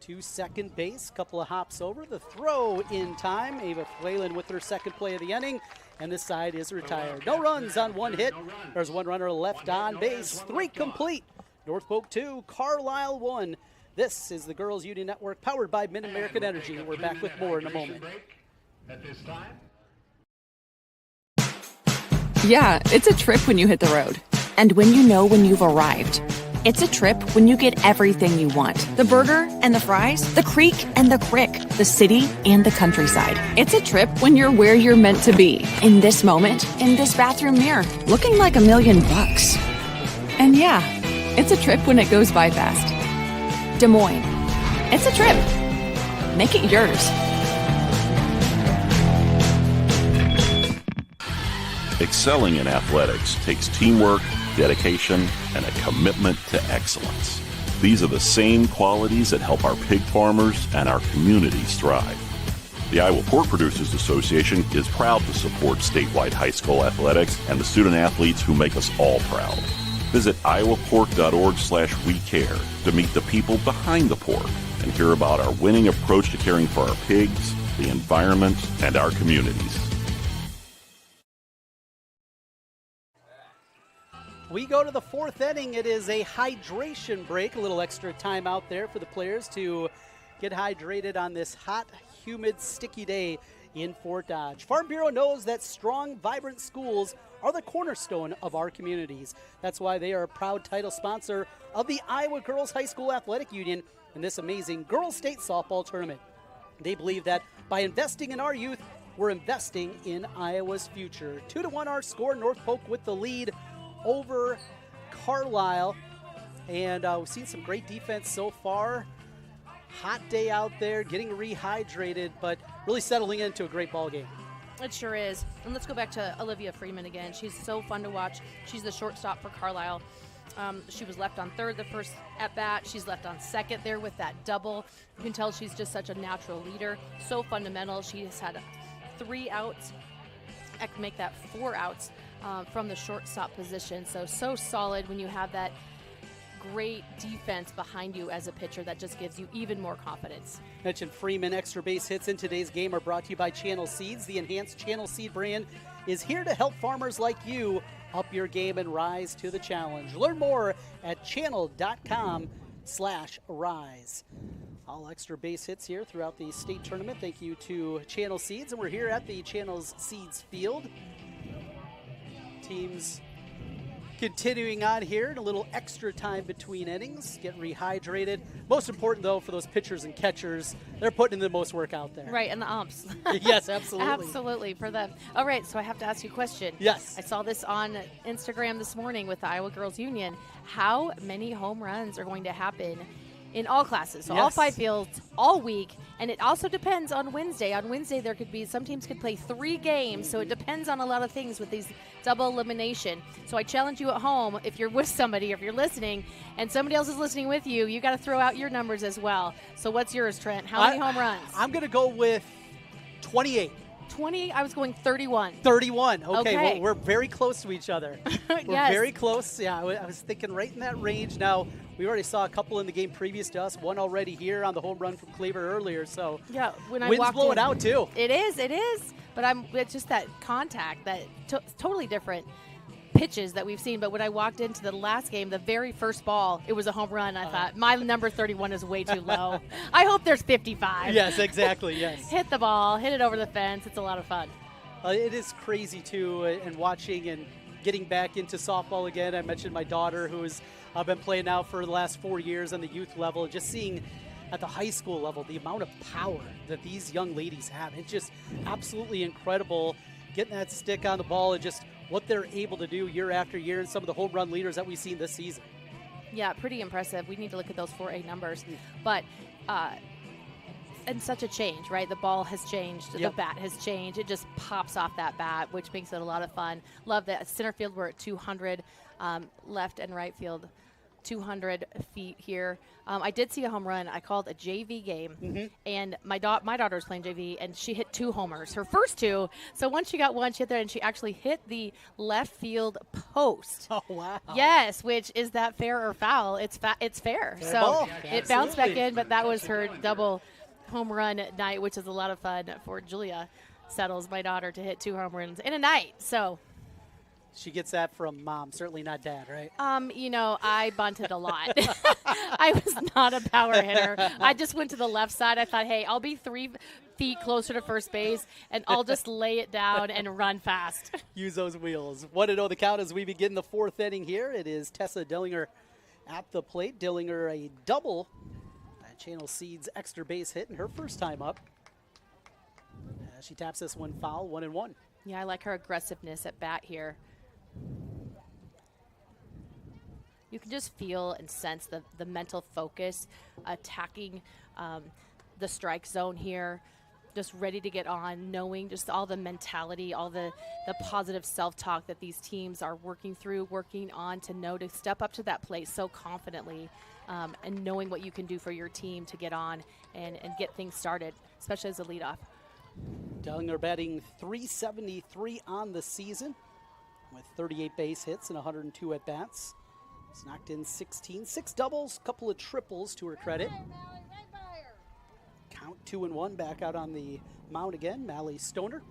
To second base, couple of hops over. The throw in time. Ava Whalen with her second play of the inning, and this side is retired. No runs on 1 hit. There's 1 runner left on base. 3 complete. North Polk 2, Carlisle 1. This is the Girls Union Network powered by Mid-American Energy. We're back with more in a moment. At this time. Yeah, it's a trip when you hit the road. And when you know when you've arrived. It's a trip when you get everything you want. The burger and the fries, the creek and the crick, the city and the countryside. It's a trip when you're where you're meant to be. In this moment, in this bathroom mirror, looking like $1 million. And yeah, it's a trip when it goes by fast. Des Moines. It's a trip. Make it yours. Excelling in athletics takes teamwork, dedication, and a commitment to excellence. These are the same qualities that help our pig farmers and our communities thrive. The Iowa Pork Producers Association is proud to support statewide high school athletics and the student athletes who make us all proud. Visit iowapork.org/wecare to meet the people behind the pork and hear about our winning approach to caring for our pigs, the environment, and our communities. We go to the 4th inning. It is a hydration break. A little extra time out there for the players to get hydrated on this hot, humid, sticky day in Fort Dodge. Farm Bureau knows that strong, vibrant schools are the cornerstone of our communities. That's why they are a proud title sponsor of the Iowa Girls High School Athletic Union in this amazing Girls State Softball Tournament. They believe that by investing in our youth, we're investing in Iowa's future. 2-1 our score. North Polk with the lead over Carlisle, and we've seen some great defense so far. Hot day out there, getting rehydrated, but really settling into a great ball game. It sure is. And let's go back to Olivia Freeman again. She's so fun to watch. She's the shortstop for Carlisle. She was left on third the first at bat. She's left on second there with that double. You can tell she's just such a natural leader. So fundamental. She has had 3 outs. I can make that 4 outs. From the shortstop position. So solid when you have that great defense behind you as a pitcher. That just gives you even more confidence. Mentioned Freeman. Extra base hits in today's game are brought to you by Channel Seeds. The enhanced Channel Seed brand is here to help farmers like you up your game and rise to the challenge. Learn more at channel.com/rise. All extra base hits here throughout the state tournament. Thank you to Channel Seeds, and we're here at the Channel Seeds field. Teams Continuing on here, and a little extra time between innings, get rehydrated. Most important, though, for those pitchers and catchers, they're putting in the most work out there. Right, and the umps. Yes, absolutely. Absolutely, for them. All right, so I have to ask you a question. Yes. I saw this on Instagram this morning with the Iowa Girls Union. How many home runs are going to happen in all classes? So all Yes. 5 fields, all week, and it also depends on Wednesday. On Wednesday, there could be, some teams could play 3 games, so it depends on a lot of things with these double elimination. So I challenge you at home, if you're with somebody, if you're listening, and somebody else is listening with you, you got to throw out your numbers as well. So what's yours, Trent? How many home runs? I'm going to go with 28. 20, I was going 31. 31. Okay, Okay. well, we're very close to each other. We're Yes. very close. Yeah, I was thinking right in that range. Now, we already saw a couple in the game previous to us, one already here on the home run from Cleaver earlier. So Yeah, when I wind's walked blowing in, out, too. It is. But it's just that contact, that totally different pitches that we've seen. But when I walked into the last game, the very first ball, it was a home run. I thought, my number 31 is way too low. I hope there's 55. Yes, exactly, yes. Hit the ball, hit it over the fence. It's a lot of fun. It is crazy, too, and watching and getting back into softball again. I mentioned my daughter, who has been playing now for the last 4 years on the youth level, and just seeing at the high school level the amount of power that these young ladies have. It's just absolutely incredible getting that stick on the ball and just what they're able to do year after year, and some of the home run leaders that we've seen this season. Yeah, pretty impressive. We need to look at those 4A numbers. But and such a change, right? The ball has changed. Yep. The bat has changed. It just pops off that bat, which makes it a lot of fun. Love that. Center field, we're at 200. Left and right field, 200 feet here. I did see a home run. I called a JV game, and my daughter's playing JV, and she hit 2 homers, her first 2. So once she got one, she hit there, and she actually hit the left field post. Oh, wow. Yes, which is that fair or foul? It's fair. So ball. it bounced back Absolutely. in, but that was her double home run night, which is a lot of fun for Julia Settles, my daughter, to hit 2 home runs in a night. So She gets that from mom, certainly not dad, right? I bunted a lot. I was not a power hitter. I just went to the left side. I thought, hey, I'll be 3 feet closer to first base, and I'll just lay it down and run fast. Use those wheels. 1-0 the count as we begin the 4th inning here. It is Tessa Dillinger at the plate. Dillinger a double. Channel Seeds extra base hit in her first time up. She taps this one foul, 1-1. Yeah, I like her aggressiveness at bat here. You can just feel and sense the mental focus, attacking the strike zone here, just ready to get on, knowing just all the mentality, all the positive self-talk that these teams are working on to know to step up to that plate so confidently, and knowing what you can do for your team to get on and get things started, especially as a leadoff. Dillinger batting .373 on the season with 38 base hits and 102 at-bats. He's knocked in 16, 6 doubles, couple of triples to her credit. Count 2-1, back out on the mound again, Mally Stoner.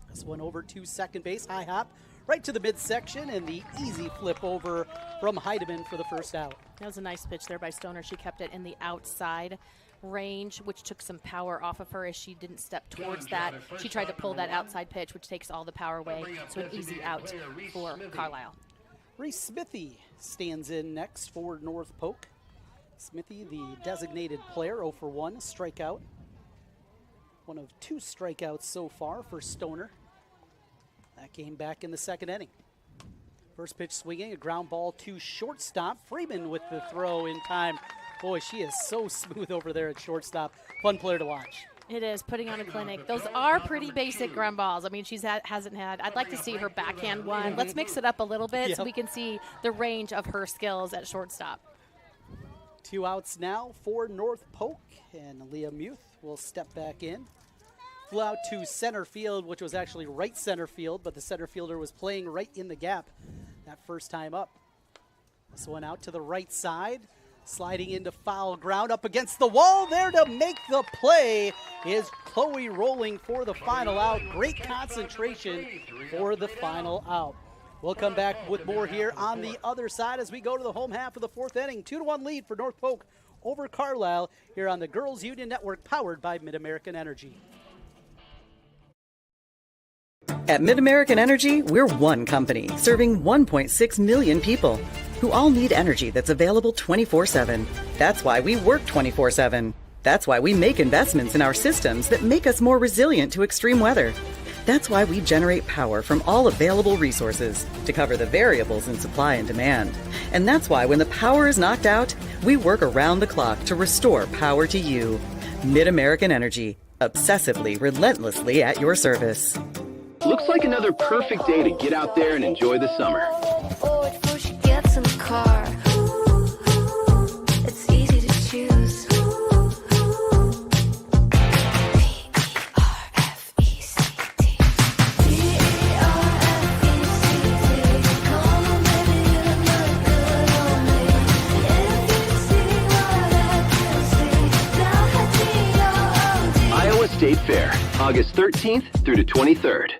This one over to second base, high hop, right to the midsection, and the easy flip over from Heidemann for the first out. That was a nice pitch there by Stoner. She kept it in the outside range, which took some power off of her as she didn't step towards that. She tried to pull that outside pitch, which takes all the power away. So an easy out for Carlisle. Reese Smithy stands in next for North Polk. Smithy, the designated player, 0 for 1, strikeout. One of 2 strikeouts so far for Stoner. That came back in the 2nd inning. First pitch swinging, a ground ball to shortstop. Freeman with the throw in time. Boy, she is so smooth over there at shortstop. Fun player to watch. It is, putting on a clinic. Those are pretty basic ground balls. I mean, hasn't had, I'd like to see her backhand one. Let's mix it up a little bit so we can see the range of her skills at shortstop. 2 outs now for North Polk, and Leah Muth will step back in. Flew out to center field, which was actually right center field, but the center fielder was playing right in the gap that first time up. This one out to the right side, sliding into foul ground up against the wall. There to make the play is Chloe Rolling for the final out. Great concentration for the final out. We'll come back with more here on the other side as we go to the home half of the 4th inning. 2-1 lead for North Polk over Carlisle here on the Girls Union Network, powered by Mid-American Energy. At MidAmerican Energy, we're one company serving 1.6 million people who all need energy that's available 24/7. That's why we work 24/7. That's why we make investments in our systems that make us more resilient to extreme weather. That's why we generate power from all available resources to cover the variables in supply and demand. And that's why when the power is knocked out, we work around the clock to restore power to you. MidAmerican Energy, obsessively, relentlessly at your service. Looks like another perfect day to get out there and enjoy the summer. Oh, before she gets in the car, it's easy to choose. Iowa State Fair, August 13th through the 23rd.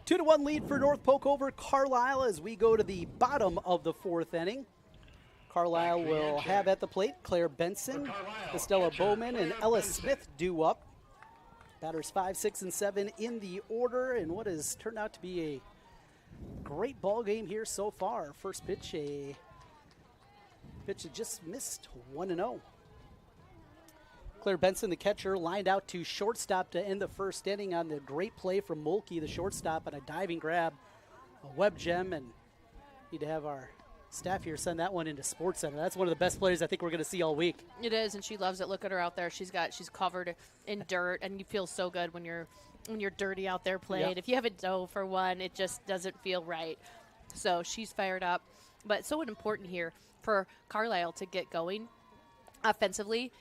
2-1 lead for North Polk over Carlisle as we go to the bottom of the fourth inning. Carlisle will have at the plate Claire Benson, Estella Bowman, and Ella Smith due up. Batters 5, 6, and 7 in the order, and what has turned out to be a great ball game here so far. First pitch, a pitch that just missed 1-0. Claire Benson, the catcher, lined out to shortstop to end the first inning on the great play from Mulkey, the shortstop, on a diving grab, a web gem, and need to have our staff here send that one into Sports Center. That's one of the best players I think we're going to see all week. It is, and she loves it. Look at her out there. She's covered in dirt, and you feel so good when you're dirty out there playing. Yep. If you haven't dove for one, it just doesn't feel right. So she's fired up. But it's so important here for Carlisle to get going offensively.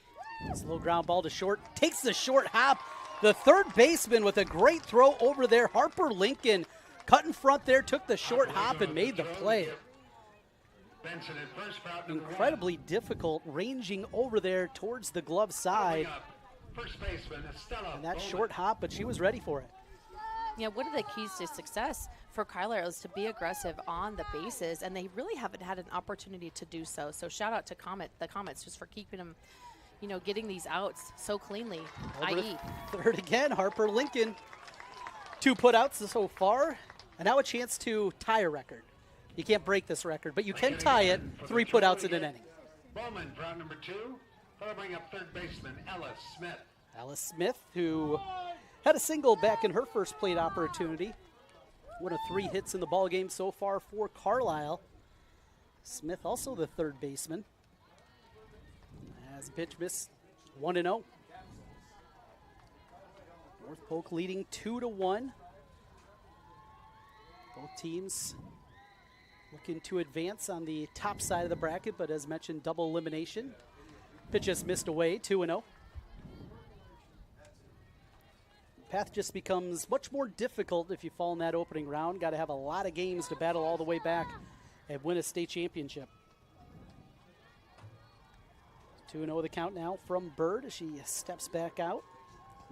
Slow ground ball to short. Takes the short hop. The third baseman with a great throw over there. Harper Lincoln cut in front there, took the short hop and made the play. Incredibly difficult, ranging over there towards the glove side. And that short hop, but she was ready for it. Yeah, one of the keys to success for Carlisle is to be aggressive on the bases, and they really haven't had an opportunity to do so. So shout out to the Comets just for keeping them, getting these outs so cleanly, i.e. Third again, Harper Lincoln. 2 putouts so far, and now a chance to tie a record. You can't break this record, but you can tie it. 3 putouts in an inning. Bowman for out number 2. That'll bring up third baseman Ella Smith. Ella Smith, who had a single back in her first plate opportunity. One of 3 hits in the ball game so far for Carlisle. Smith also the third baseman. As a pitch miss, 1-0. North Polk leading 2-1. Both teams looking to advance on the top side of the bracket, but as mentioned, double elimination. Pitch just missed away, 2-0. Path just becomes much more difficult if you fall in that opening round. Got to have a lot of games to battle all the way back and win a state championship. 2-0 the count now from Bird as she steps back out.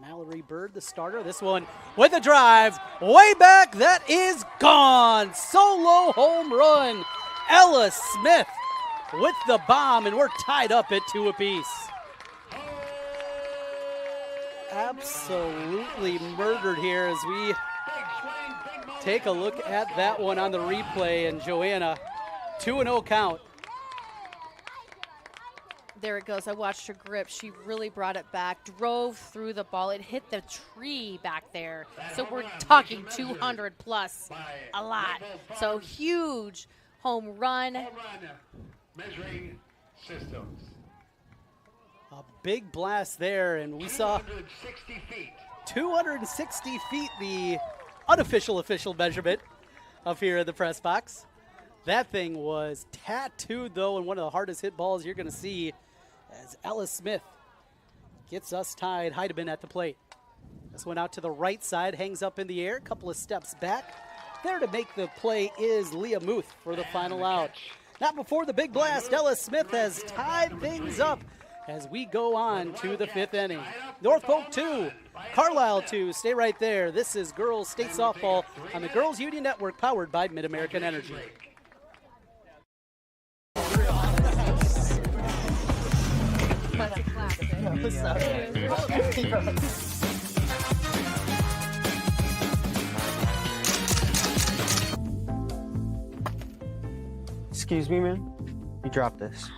Mallory Bird, the starter. This one with a drive. Way back. That is gone. Solo home run. Ella Smith with the bomb, and we're tied up at 2 apiece. Absolutely murdered here as we take a look at that one on the replay. And Joanna, 2-0 count. There it goes. I watched her grip. She really brought it back, drove through the ball. It hit the tree back there. So we're talking 200 plus, a lot. So huge home run. Measuring systems. A big blast there, and we saw 260 feet. 260 feet, the unofficial official measurement up here in the press box. That thing was tattooed, though, and one of the hardest hit balls you're going to see as Ella Smith gets us tied. Heidemann at the plate. This one out to the right side, hangs up in the air, a couple of steps back. There to make the play is Leah Muth for the final out. Not before the big blast, Ella Smith has tied things up as we go on to the 5th inning. North Polk 2, Carlisle 2. Stay right there. This is Girls State Softball on the Girls Union Network, powered by MidAmerican Energy. Excuse me, man. You dropped this.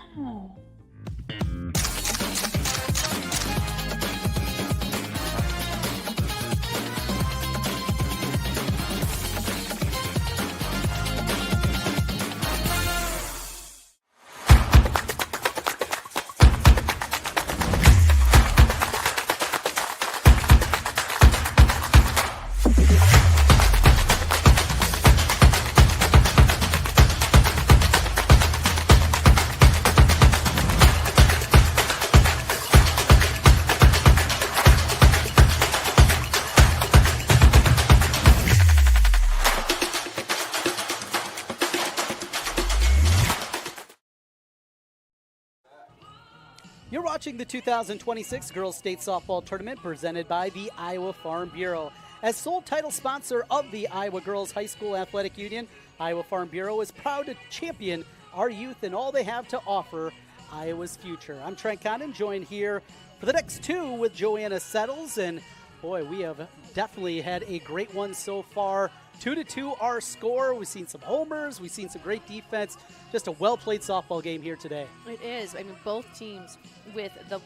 You're watching the 2026 Girls State Softball Tournament presented by the Iowa Farm Bureau. As sole title sponsor of the Iowa Girls High School Athletic Union, Iowa Farm Bureau is proud to champion our youth and all they have to offer Iowa's future. I'm Trent Condon, joined here for the next two with Joanna Settles, and boy, we have definitely had a great one so far. 2-2 our score. We've seen some homers. We've seen some great defense. Just a well-played softball game here today. It is. I mean, both teams with the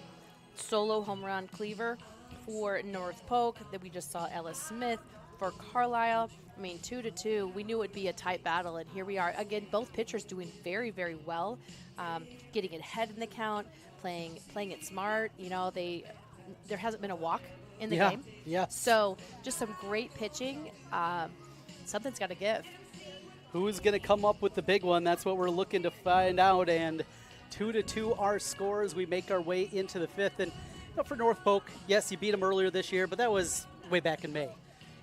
solo home run cleaver for North Polk that we just saw Ellis Smith for Carlisle. I mean, 2-2. We knew it would be a tight battle, and here we are. Again, both pitchers doing very, very well, getting it ahead in the count, playing it smart. You know, there hasn't been a walk in the game. Yeah. So just some great pitching. Something's got to give. Who's going to come up with the big one? That's what we're looking to find out. And 2-2 our scores. We make our way into the fifth. And for North Polk, yes, you beat them earlier this year, but that was way back in May.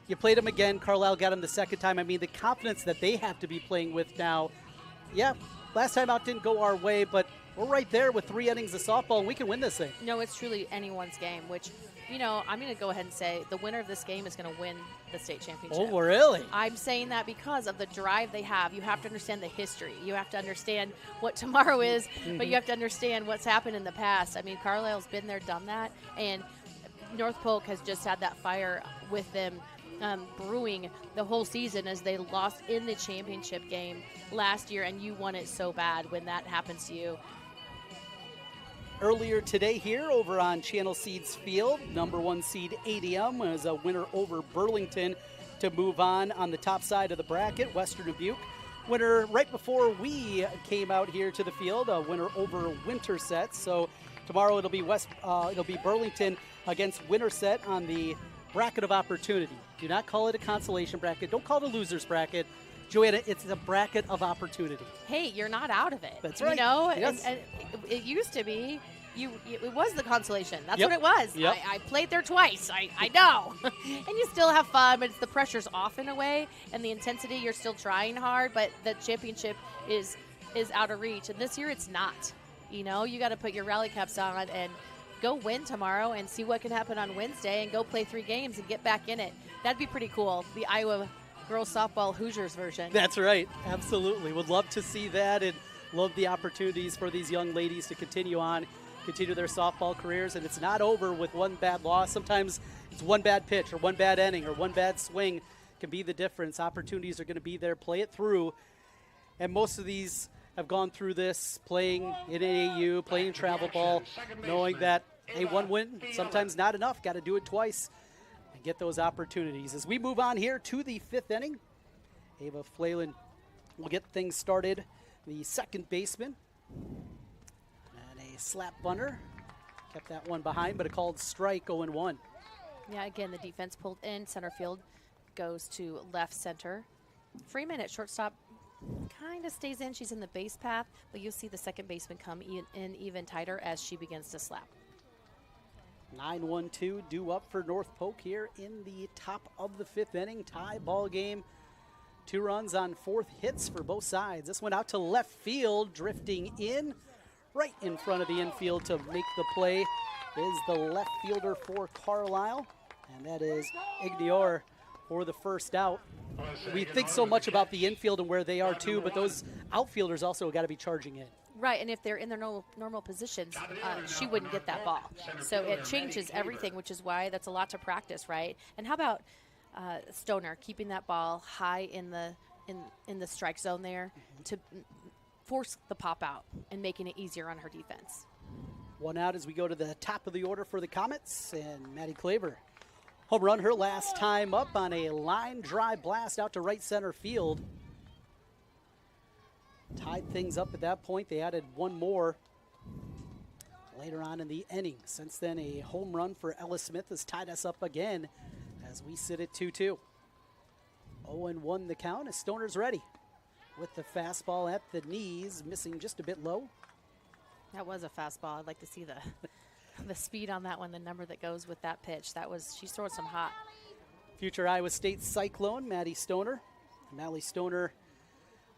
You played them again. Carlisle got them the second time. I mean, the confidence that they have to be playing with now. Yeah, last time out didn't go our way, but we're right there with 3 innings of softball, and we can win this thing. No, it's truly anyone's game, which, you know, I'm going to go ahead and say the winner of this game is going to win the state championship. Oh, really? I'm saying that because of the drive they have. You have to understand the history. You have to understand what tomorrow is, but you have to understand what's happened in the past. I mean, Carlisle's been there, done that, and North Polk has just had that fire with them brewing the whole season as they lost in the championship game last year, and you want it so bad when that happens to you. Earlier today here over on Channel Seeds Field, number 1 seed ADM was a winner over Burlington to move on the top side of the bracket. Western Dubuque winner right before we came out here to the field, a winner over Winterset. So tomorrow it'll be Burlington against Winterset on the bracket of opportunity. Do not call it a consolation bracket. Don't call it a loser's bracket. Joanna, it's a bracket of opportunity. Hey, you're not out of it. That's right. You know, yes. and it used to be, it was the consolation. That's Yep. what it was. Yep. I played there twice. I know. And you still have fun, but it's the pressure's off in a way, and the intensity, you're still trying hard, but the championship is out of reach. And this year it's not. You know, you got to put your rally caps on and go win tomorrow and see what can happen on Wednesday and go play 3 games and get back in it. That'd be pretty cool. The Iowa girls softball Hoosiers version. That's right. Absolutely. Would love to see that and love the opportunities for these young ladies to continue their softball careers. And it's not over with one bad loss. Sometimes it's one bad pitch or one bad inning or one bad swing can be the difference. Opportunities are going to be there. Play it through. And most of these have gone through this playing in AAU, playing travel ball, knowing that, hey, one win, sometimes not enough. Got to do it twice and get those opportunities. As we move on here to the 5th inning, Ava Flalin will get things started. The second baseman. And a slap bunter. Kept that one behind, but a called strike, 0-1. Yeah, again, the defense pulled in. Center field goes to left center. Freeman at shortstop kind of stays in. She's in the base path, but you'll see the second baseman come in even tighter as she begins to slap. 9-1-2 due up for North Polk here in the top of the 5th inning. Tie ball game. 2 runs on 4th hits for both sides. This went out to left field, drifting in right in front of the infield to make the play is the left fielder for Carlisle, and that is Ignior for the first out. We think so much about the infield and where they are too, but those outfielders also got to be charging in. Right, and if they're in their normal positions, she wouldn't get that ball. So it changes everything, which is why that's a lot to practice, right? And how about Stoner keeping that ball high in the strike zone there force the pop out and making it easier on her defense. One out as we go to the top of the order for the Comets, and Maddie Claver. Home run her last time up on a line drive blast out to right center field. Tied things up at that point. They added one more later on in the inning. Since then, a home run for Ella Smith has tied us up again as we sit at 2-2. 0-1 the count as Stoner's ready with the fastball at the knees, missing just a bit low. That was a fastball. I'd like to see the speed on that one, the number that goes with that pitch. She's throwing some hot. Future Iowa State Cyclone, Maddie Stoner. Maddie Stoner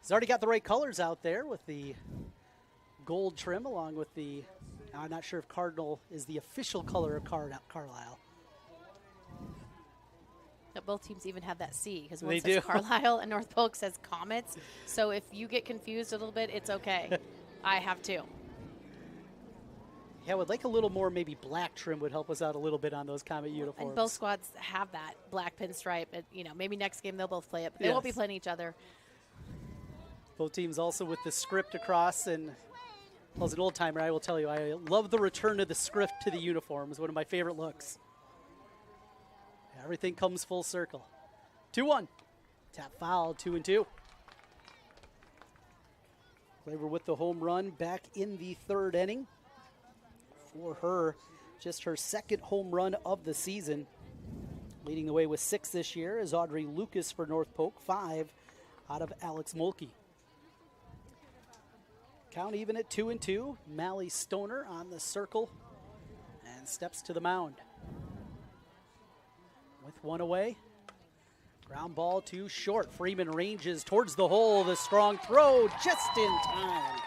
has already got the right colors out there with the gold trim along with the, I'm not sure if Cardinal is the official color of Carlisle. But both teams even have that C because one They says do. Carlisle and North Polk says Comets. So if you get confused a little bit, it's okay. I have too. Yeah, I would like a little more maybe black trim would help us out a little bit on those Comet uniforms. And both squads have that black pinstripe. Maybe next game they'll both play it, but they won't be playing each other. Both teams also with the script across, and as an old timer, I will tell you, I love the return of the script to the uniforms. One of my favorite looks. Everything comes full circle. 2-1. Tap foul, 2-2. Claver with the home run back in the third inning. For her, just her second home run of the season. Leading the way with 6 this year is Audrey Lucas for North Polk, 5 out of Alex Mulkey. Count even at 2-2. Mally Stoner on the circle and steps to the mound. With one away, ground ball too short. Freeman ranges towards the hole. The strong throw just in time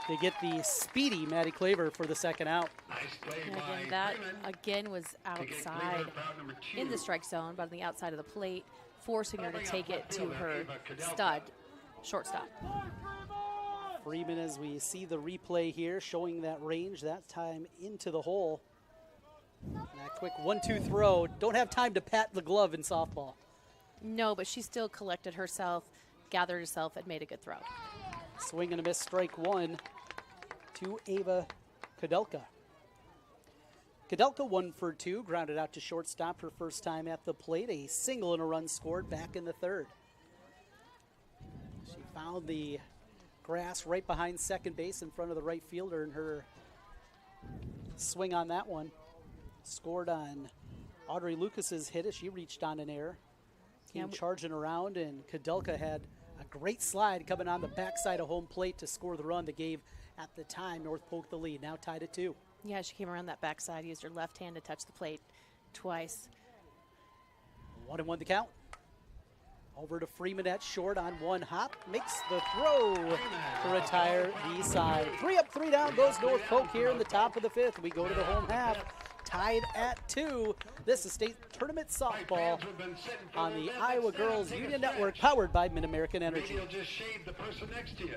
to get the speedy Maddie Claver for the second out. Nice play And by again, that Freeman. was To get outside Claver for out number 2. in the strike zone, but on the outside of the plate, forcing her to take it to her Cadelka. stud shortstop. Freeman, as we see the replay here, showing that range, that time into the hole. That quick 1-2 throw. Don't have time to pat the glove in softball. No, but she still collected herself, gathered herself, and made a good throw. Swing and a miss, strike one to Ava Cadelka. Cadelka 1 for 2, grounded out to shortstop her first time at the plate. A single and a run scored back in the third. She found the grass right behind second base in front of the right fielder, and her swing on that one scored on Audrey Lucas's hit as she reached on an error. Came charging around, and Cadelka had a great slide coming on the backside of home plate to score the run that gave, at the time, North Polk the lead. Now tied at 2. Yeah, she came around that backside, used her left hand to touch the plate twice. 1-1 the count. Over to Freeman at short on one hop. Makes the throw to retire the side. 3 up, 3 down goes North Polk here in the top of the 5th. We go to the home half. Tied at 2. This is state tournament softball on the Iowa Girls Union Network, powered by Mid-American Energy. Maybe you'll just shave the person next to you.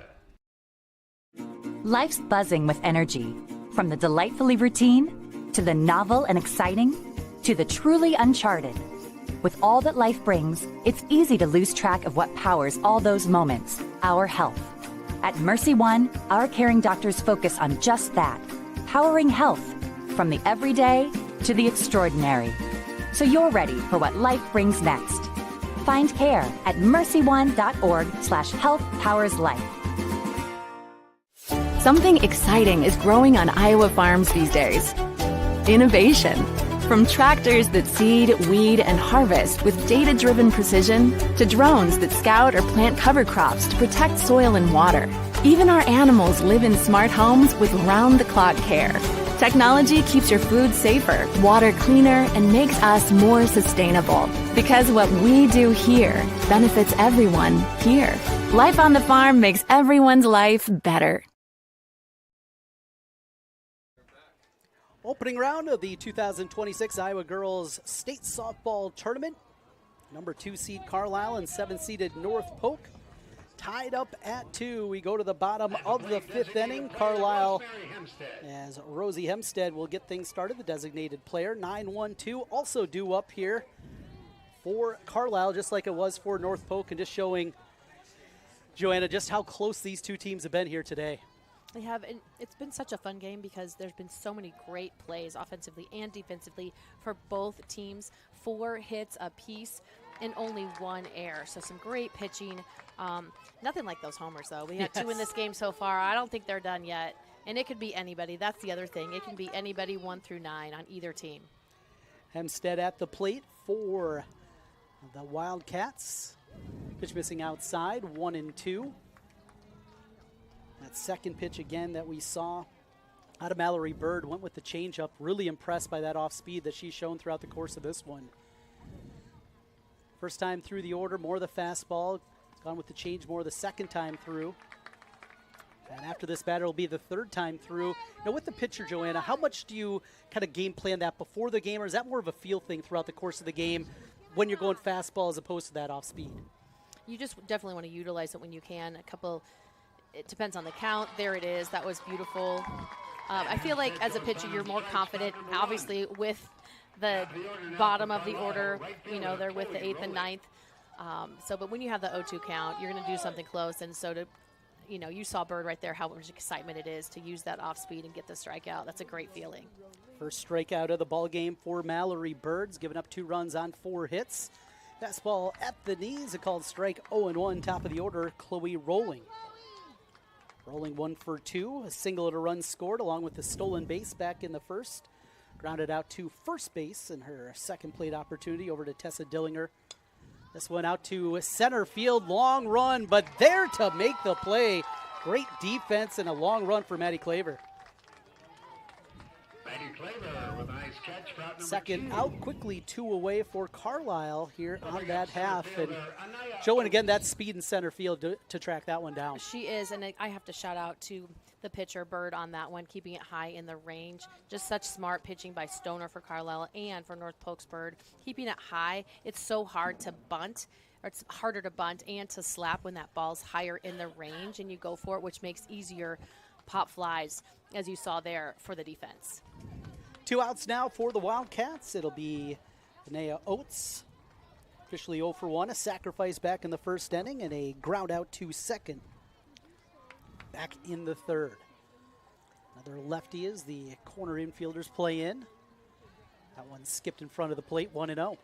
Life's buzzing with energy. From the delightfully routine, to the novel and exciting, to the truly uncharted. With all that life brings, it's easy to lose track of what powers all those moments, our health. At Mercy One, our caring doctors focus on just that, powering health, from the everyday to the extraordinary. So you're ready for what life brings next. Find care at mercyone.org/healthpowerslife. Something exciting is growing on Iowa farms these days. Innovation. From tractors that seed, weed, and harvest with data-driven precision to drones that scout or plant cover crops to protect soil and water. Even our animals live in smart homes with round-the-clock care. Technology keeps your food safer, water cleaner, and makes us more sustainable. Because what we do here benefits everyone here. Life on the farm makes everyone's life better. Opening round of the 2026 Iowa Girls State Softball Tournament. Number 2 seed Carlisle and 7-seeded North Polk. Tied up at 2. We go to the bottom of the 5th inning. Carlisle, as Rosie Hempstead will get things started, the designated player. 9-1-2 also due up here for Carlisle, just like it was for North Polk, and just showing Joanna, just how close these two teams have been here today. They have, and it's been such a fun game because there's been so many great plays offensively and defensively for both teams. 4 hits apiece and only 1 error. So some great pitching. Nothing like those homers, though. We had 2 in this game so far. I don't think they're done yet. And it could be anybody. That's the other thing. It can be anybody 1 through 9 on either team. Hempstead at the plate for the Wildcats. Pitch missing outside, 1-2. That second pitch again that we saw out of Mallory Bird went with the changeup. Really impressed by that off speed that she's shown throughout the course of this one. First time through the order, more the fastball. Gone with the change more the second time through. And after this batter will be the third time through. Now with the pitcher, Joanna, how much do you kind of game plan that before the game, or is that more of a feel thing throughout the course of the game when you're going fastball as opposed to that off speed? You just definitely want to utilize it when you can. It depends on the count. There it is. That was beautiful. I feel like as a pitcher, you're more confident, obviously, with the bottom of the order. They're with the 8th and 9th. But when you have the 0-2 count, you're going to do something close. And so you saw Bird right there, how much excitement it is to use that off speed and get the strikeout. That's a great feeling. First strikeout of the ball game for Mallory Birds, giving up 2 runs on 4 hits. Fastball at the knees, a called strike. 0-1, top of the order, Chloe Rolling. Rolling 1 for 2, a single and a run scored, along with the stolen base back in the first. Grounded out to first base in her second plate opportunity over to Tessa Dillinger. This one out to center field, long run, but there to make the play. Great defense and a long run for Maddie Claver. Maddie Claver with a nice catch. Second out, quickly 2 away for Carlisle here on that half. And showing again that speed in center field to track that one down. She is, and I have to shout out to the pitcher, Bird, on that one, keeping it high in the range. Just such smart pitching by Stoner for Carlisle and for North Polk's Bird. Keeping it high, it's so hard to bunt, or it's harder to bunt and to slap when that ball's higher in the range and you go for it, which makes easier pop flies, as you saw there for the defense. 2 outs now for the Wildcats. It'll be Linnea Oates, officially 0 for 1, a sacrifice back in the first inning, and a ground out to second back in the third. Another lefty as the corner infielders play in. That one skipped in front of the plate, 1-0.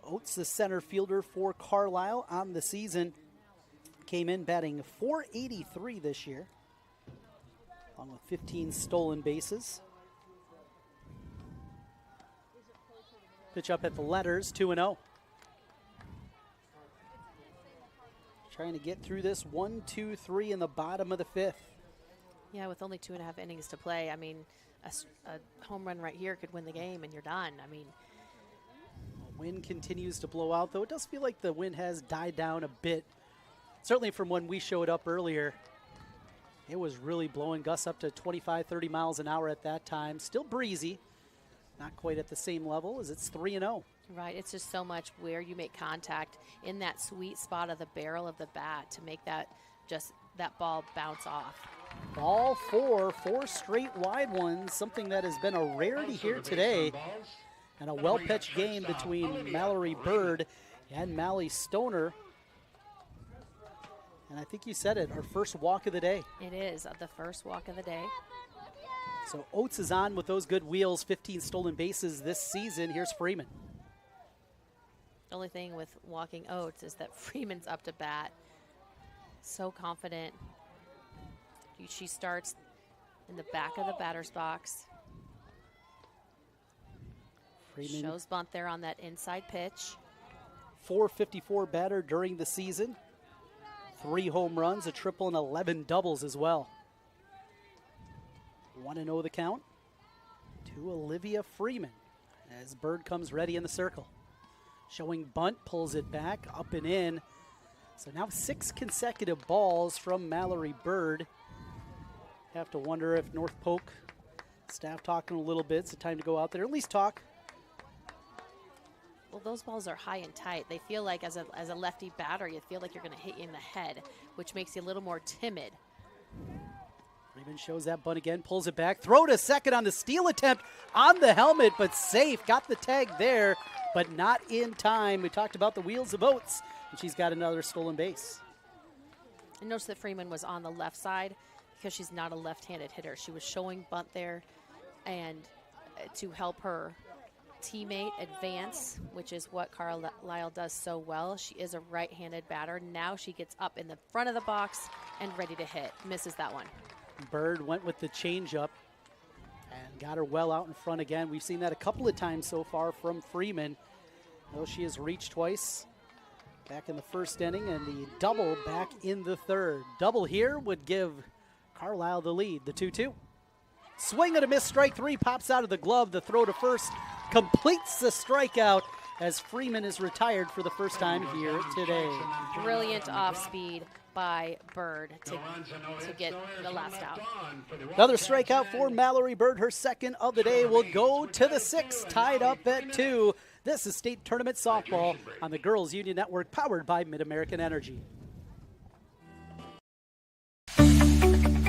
Oates, the center fielder for Carlisle on the season, came in batting .483 this year, along with 15 stolen bases. Pitch up at the letters, 2-0. Trying to get through this 1-2-3 in the bottom of the 5th. Yeah, with only 2.5 innings to play, I mean, a home run right here could win the game and you're done. I mean, wind continues to blow out, though it does feel like the wind has died down a bit. Certainly from when we showed up earlier, it was really blowing gusts up to 25, 30 miles an hour at that time. Still breezy, not quite at the same level as it's 3-0. Right, it's just so much where you make contact in that sweet spot of the barrel of the bat to make that ball bounce off. Ball 4 straight wide ones, something that has been a rarity here today. And a well-pitched game between Mallory Bird and Mally Stoner. And I think you said it, our first walk of the day. It is the first walk of the day. So Oates is on with those good wheels, 15 stolen bases this season. Here's Freeman. The only thing with walking Oates is that Freeman's up to bat. So confident. She starts in the back of the batter's box. Freeman. Shows bunt there on that inside pitch. .454 batter during the season. 3 home runs, a triple, and 11 doubles as well. 1-0 the count to Olivia Freeman as Bird comes ready in the circle. Showing bunt, pulls it back, up and in. So now 6 consecutive balls from Mallory Bird. Have to wonder if North Polk staff talking a little bit. It's time to go out there, at least talk. Well, those balls are high and tight. They feel like as a lefty batter, you feel like you're going to hit you in the head, which makes you a little more timid. Freeman shows that bunt again, pulls it back. Throw to second on the steal attempt on the helmet, but safe. Got the tag there, but not in time. We talked about the wheels of Oates. And she's got another stolen base. And notice that Freeman was on the left side because she's not a left-handed hitter. She was showing bunt there and to help her teammate advance, which is what Carlisle does so well. She is a right-handed batter. Now she gets up in the front of the box and ready to hit. Misses that one. Bird went with the changeup and got her well out in front again. We've seen that a couple of times so far from Freeman. Though she has reached twice back in the first inning, and the double back in the third. Double here would give Carlisle the lead, the 2-2. Swing and a miss, strike three, pops out of the glove. The throw to first completes the strikeout as Freeman is retired for the first time here today. Brilliant off speed by Bird to get the last out. Another strikeout for Mallory Bird. Her second of the day will go to the sixth, tied up at 2. This is State Tournament Softball on the Girls Union Network, powered by Mid-American Energy.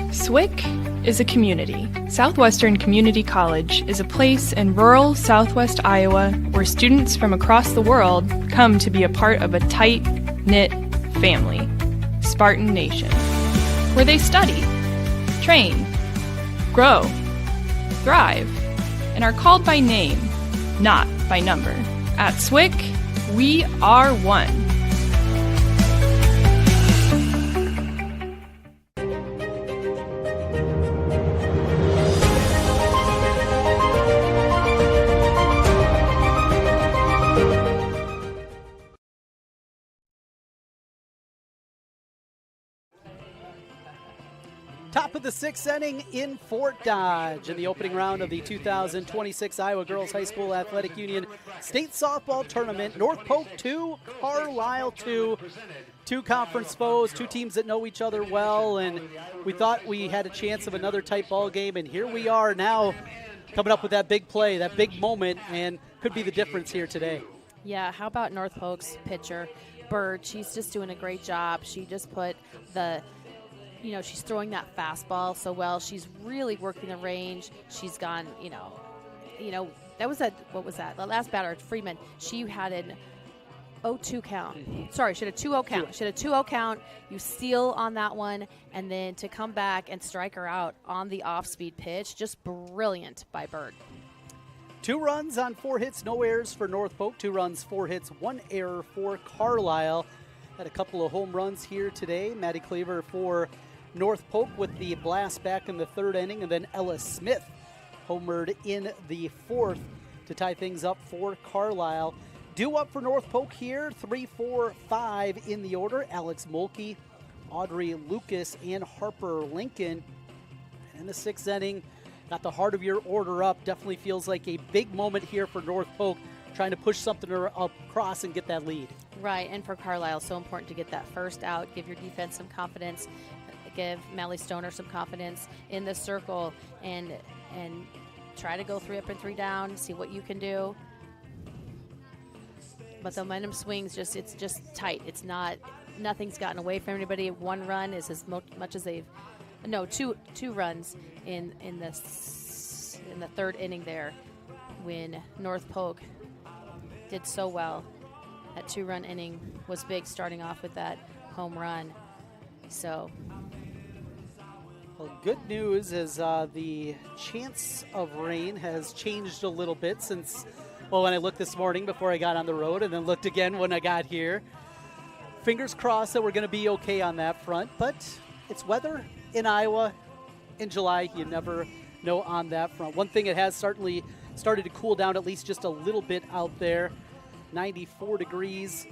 SWIC is a community. Southwestern Community College is a place in rural southwest Iowa where students from across the world come to be a part of a tight-knit family, Spartan Nation, where they study, train, grow, thrive, and are called by name, not by number. At SWIC, we are one. Top of the sixth inning in Fort Dodge in the opening round of the 2026 Iowa Girls High School Athletic Union State Softball Tournament. North Polk 2, Carlisle 2. Two conference foes, two teams that know each other well, and we thought we had a chance of another tight ball game, and here we are now coming up with that big play, that big moment, and could be the difference here today. Yeah, how about North Polk's pitcher, Bird? She's just doing a great job. She just put she's throwing that fastball so well. She's really working the range. She's gone, that was what was that? The last batter, Freeman, she had an 0-2 count. Sorry, she had a 2-0 count. She had a 2-0 count. You steal on that one, and then to come back and strike her out on the off-speed pitch, just brilliant by Bird. 2 runs on 4 hits, no errors for North Polk. 2 runs, 4 hits, 1 error for Carlisle. Had a couple of home runs here today. Maddie Cleaver for North Polk with the blast back in the third inning, and then Ella Smith homered in the fourth to tie things up for Carlisle. Due up for North Polk here, 3, 4, 5 in the order. Alex Mulkey, Audrey Lucas, and Harper Lincoln. And in the sixth inning, got the heart of your order up. Definitely feels like a big moment here for North Polk, trying to push something across and get that lead. Right, and for Carlisle, so important to get that first out, give your defense some confidence, give Mally Stoner some confidence in the circle, and try to go 3 up and 3 down, see what you can do. But the momentum swings, it's just tight. It's not, nothing's gotten away from anybody. 1 run is as much as they've, no, two runs in the third inning there when North Polk did so well. That 2-run inning was big, starting off with that home run. So, well, good news is the chance of rain has changed a little bit since, when I looked this morning before I got on the road, and then looked again when I got here. Fingers crossed that we're going to be okay on that front, but it's weather in Iowa in July. You never know on that front. One thing, it has certainly started to cool down at least just a little bit out there. 94 degrees,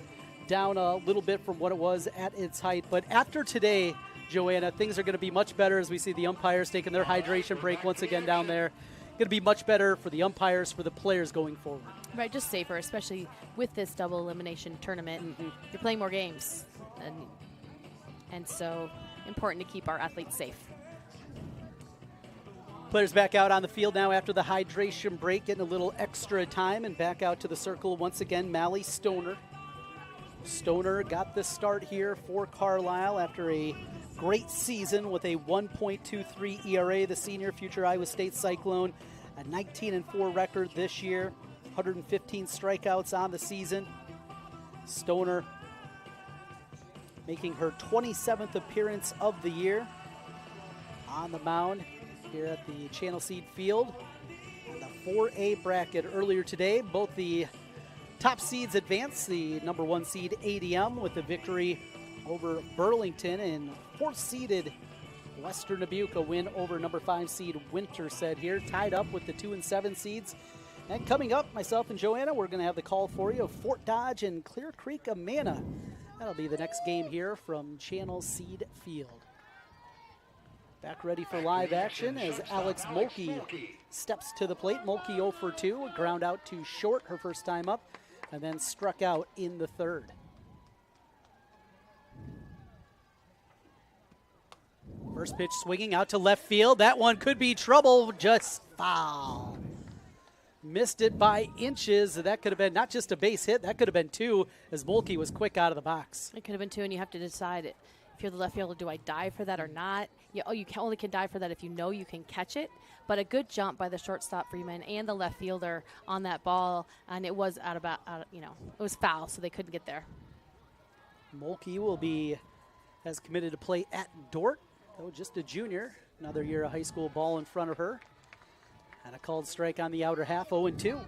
down a little bit from what it was at its height. But after today, Joanna, things are going to be much better as we see the umpires taking their hydration break once again down there. Going to be much better for the umpires, for the players going forward. Right, just safer, especially with this double elimination tournament. Mm-hmm. You're playing more games, and so important to keep our athletes safe. Players back out on the field now after the hydration break, getting a little extra time, and back out to the circle once again, Mally Stoner. Stoner got the start here for Carlisle after a great season with a 1.23 ERA. The senior, future Iowa State Cyclone, a 19-4 record this year, 115 strikeouts on the season. Stoner making her 27th appearance of the year on the mound here at the Channel Seed Field. On the 4A bracket earlier today, both the top seeds advanced. The number 1 seed ADM with the victory over Burlington, and 4th seeded Western Dubuque a win over number 5 seed Winterset here, tied up with the 2 and 7 seeds. And coming up, myself and Joanna, we're going to have the call for you of Fort Dodge and Clear Creek Amana. That'll be the next game here from Channel Seed Field. Back ready for live action as Alex Mulkey steps to the plate. Mulkey 0 for 2, a ground out to short her first time up, and then struck out in the third. First pitch swinging out to left field. That one could be trouble, just foul. Missed it by inches. That could have been not just a base hit, that could have been 2 as Mulkey was quick out of the box. It could have been 2, and you have to decide if you're the left fielder, do I dive for that or not? You only can dive for that if you know you can catch it. But a good jump by the shortstop Freeman and the left fielder on that ball, and it was it was foul, so they couldn't get there. Mulkey has committed to play at Dort, though just a junior. Another year of high school ball in front of her. And a called strike on the outer half, 0-2.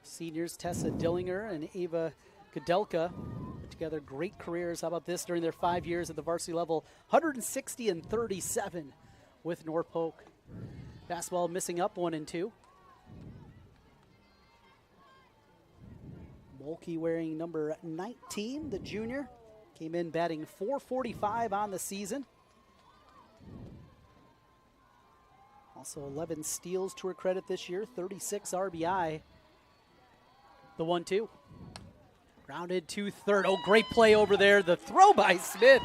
Seniors Tessa Dillinger and Ava Kudelka put together great careers. How about this during their 5 years at the varsity level? 160 and 37 with North Polk. Fastball missing up 1-2. Mulkey wearing number 19, the junior. Came in batting .445 on the season. Also 11 steals to her credit this year, 36 RBI. The 1-2. Grounded to third. Oh, great play over there. The throw by Smith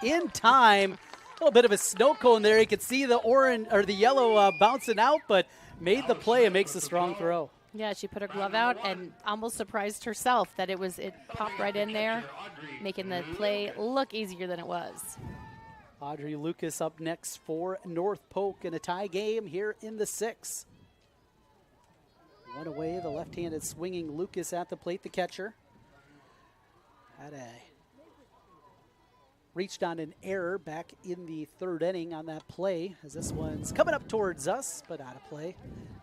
in time. A little bit of a snow cone there. You could see the orange or the yellow bouncing out, but made the play and makes a strong throw. Yeah, she put her glove out and almost surprised herself that it popped right in there, making the play look easier than it was. Audrey Lucas up next for North Polk in a tie game here in the 6th. One away, the left-handed swinging Lucas at the plate, the catcher. Reached on an error back in the 3rd inning on that play, as this one's coming up towards us, but out of play.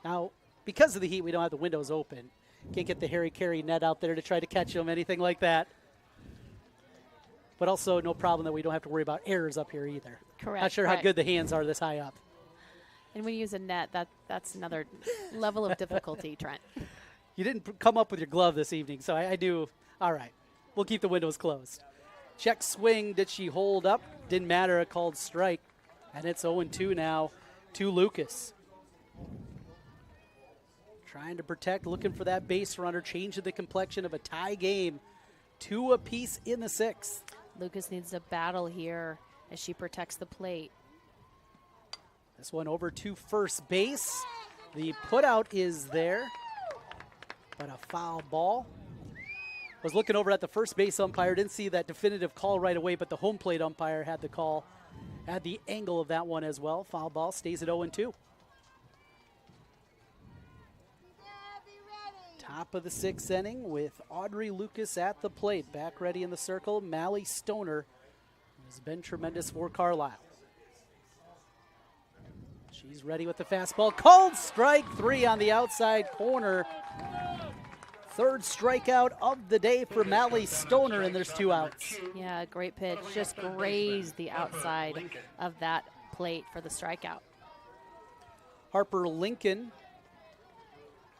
Now, because of the heat, we don't have the windows open. Can't get the Harry Carey net out there to try to catch them, anything like that. But also no problem that we don't have to worry about errors up here either. Correct. Not sure how good the hands are this high up. And when you use a net, that's another level of difficulty, Trent. You didn't come up with your glove this evening, so I do. All right, we'll keep the windows closed. Check swing, did she hold up? Didn't matter, a called strike. And it's 0-2 now to Lucas. Trying to protect, looking for that base runner, changing the complexion of a tie game. 2 apiece in the 6th. Lucas needs a battle here as she protects the plate. This one over to first base. The putout is there, but a foul ball. Was looking over at the first base umpire, didn't see that definitive call right away, but the home plate umpire had the call, had the angle of that one as well. Foul ball stays at 0-2. Top of the 6th inning with Audrey Lucas at the plate. Back ready in the circle, Mally Stoner has been tremendous for Carlisle. She's ready with the fastball. Called strike 3 on the outside corner. 3rd strikeout of the day for Mally Stoner, and there's 2 outs. Yeah, great pitch. Just grazed the outside of that plate for the strikeout. Harper Lincoln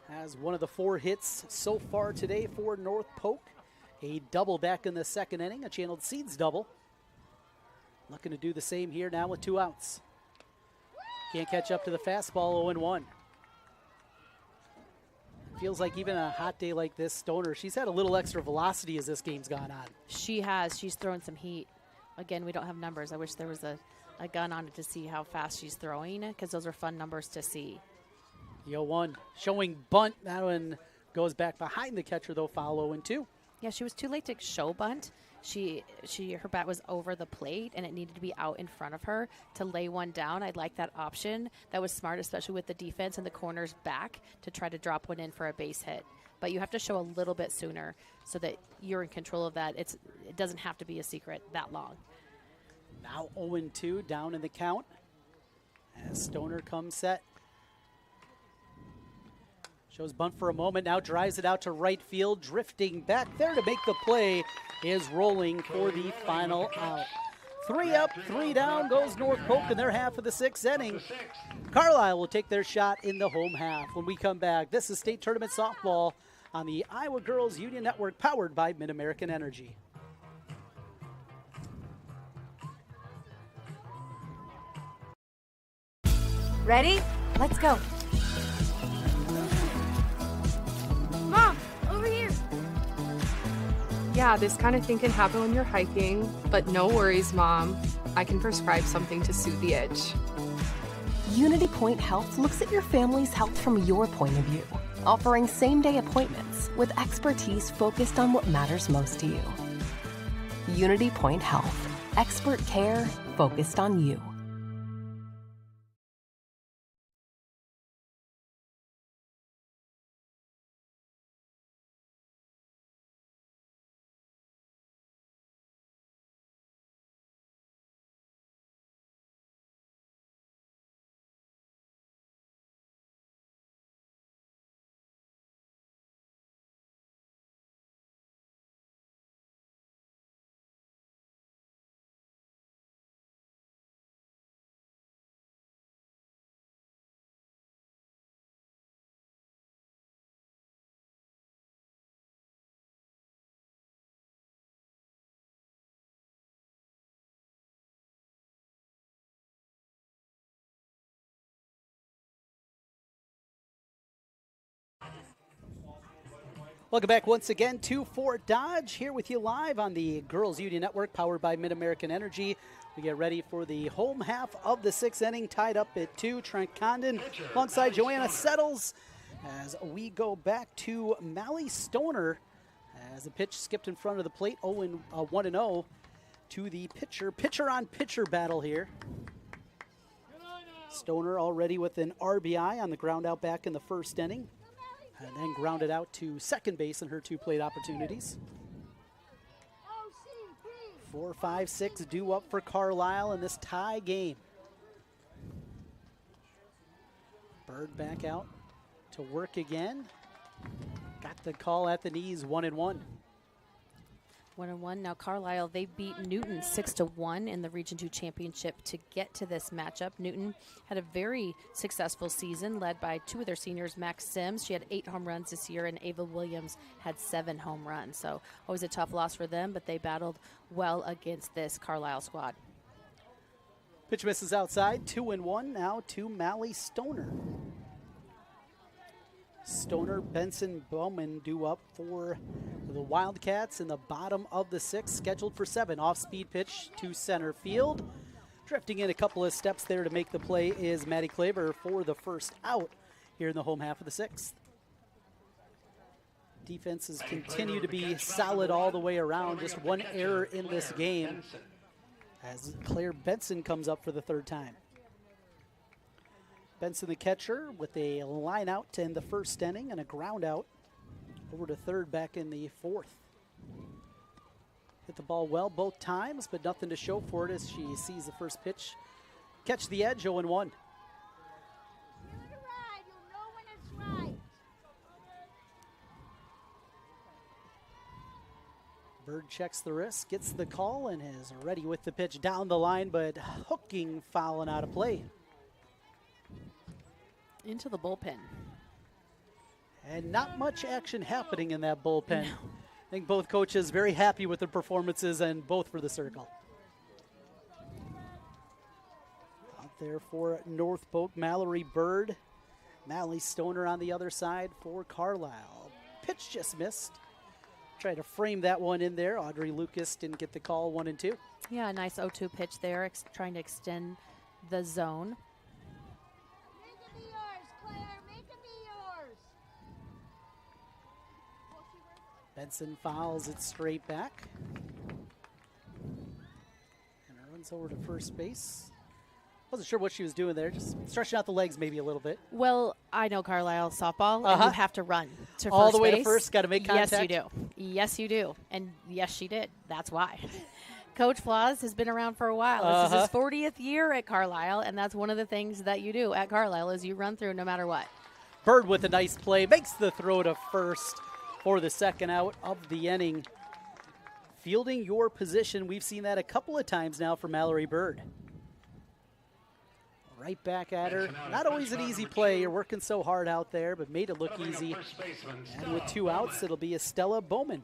has one of the 4 hits so far today for North Polk. A double back in the 2nd inning, a Channeled Seeds double. Looking to do the same here now with 2 outs. Can't catch up to the fastball, 0-1. Feels like even a hot day like this, Stoner, she's had a little extra velocity as this game's gone on. She has. She's thrown some heat. Again, we don't have numbers. I wish there was a gun on it to see how fast she's throwing, because those are fun numbers to see. The 0-1 showing bunt. That one goes back behind the catcher, though, foul 0-2. Yeah, she was too late to show bunt. Her bat was over the plate, and it needed to be out in front of her to lay one down. I like that option. That was smart, especially with the defense and the corners back, to try to drop one in for a base hit. but you have to show a little bit sooner so that you're in control of that. It doesn't have to be a secret that long. Now 0-2 down in the count as Stoner comes set. Shows bunt for a moment, now drives it out to right field, drifting back there to make the play is Rolling for the final out. 3 up, 3 down goes North Polk in their half of the 6th inning. Carlisle will take their shot in the home half. When we come back, this is State Tournament Softball on the Iowa Girls Union Network, powered by Mid-American Energy. Ready? Let's go. Mom, over here. Yeah, this kind of thing can happen when you're hiking, but no worries, Mom. I can prescribe something to soothe the itch. Unity Point Health looks at your family's health from your point of view, offering same-day appointments with expertise focused on what matters most to you. Unity Point Health. Expert care focused on you. Welcome back once again to Fort Dodge, here with you live on the Girls Union Network, powered by Mid-American Energy. We get ready for the home half of the 6th inning, tied up at 2. Trent Condon alongside Joanna Settles as we go back to Mally Stoner as the pitch skipped in front of the plate, 1-0 to the pitcher. Pitcher-on-pitcher battle here. Stoner already with an RBI on the ground out back in the 1st inning, and then grounded out to second base in her 2 plate opportunities. 4, 5, 6 due up for Carlisle in this tie game. Bird back out to work again. Got the call at the knees, 1-1. 1-1. Now Carlisle, they beat Newton 6-1 in the Region 2 championship to get to this matchup. Newton had a very successful season led by 2 of their seniors, Max Sims. She had 8 home runs this year, and Ava Williams had 7 home runs. So always a tough loss for them, but they battled well against this Carlisle squad. Pitch misses outside, 2-1 now to Mally Stoner. Stoner, Benson, Bowman due up for the Wildcats in the bottom of the 6th, scheduled for 7. Off-speed pitch to center field. Drifting in a couple of steps there to make the play is Maddie Klaver for the first out here in the home half of the 6th. Defenses continue to be solid all the way around. Just 1 error in this game as Claire Benson comes up for the 3rd time. Benson, the catcher, with a line out to end the 1st inning and a ground out over to 3rd back in the 4th. Hit the ball well both times, but nothing to show for it as she sees the first pitch catch the edge, 0-1. Bird checks the wrist, gets the call, and is ready with the pitch down the line, but hooking foul and out of play. Into the bullpen. And not much action happening in that bullpen. No. I think both coaches very happy with their performances, and both for the circle. Out there for North Polk, Mallory Bird. Mally Stoner on the other side for Carlisle. Pitch just missed. Try to frame that one in there. Audrey Lucas didn't get the call, 1-2. Yeah, a nice 0-2 pitch there, trying to extend the zone. Benson fouls it straight back. And runs over to first base. Wasn't sure what she was doing there. Just stretching out the legs maybe a little bit. Well, I know Carlisle softball, and you have to run to all first the way base. to first. Got to make contact. Yes, you do. Yes, you do. And yes, she did. That's why. Coach Flaws has been around for a while. This is his 40th year at Carlisle, and that's one of the things that you do at Carlisle is you run through no matter what. Bird with a nice play. Makes the throw to first for the second out of the inning. Fielding your position. We've seen that a couple of times now for Mallory Bird. Right back at her. Not always an easy play. You're working so hard out there, but made it look easy. And with 2 outs, it'll be Estella Bowman.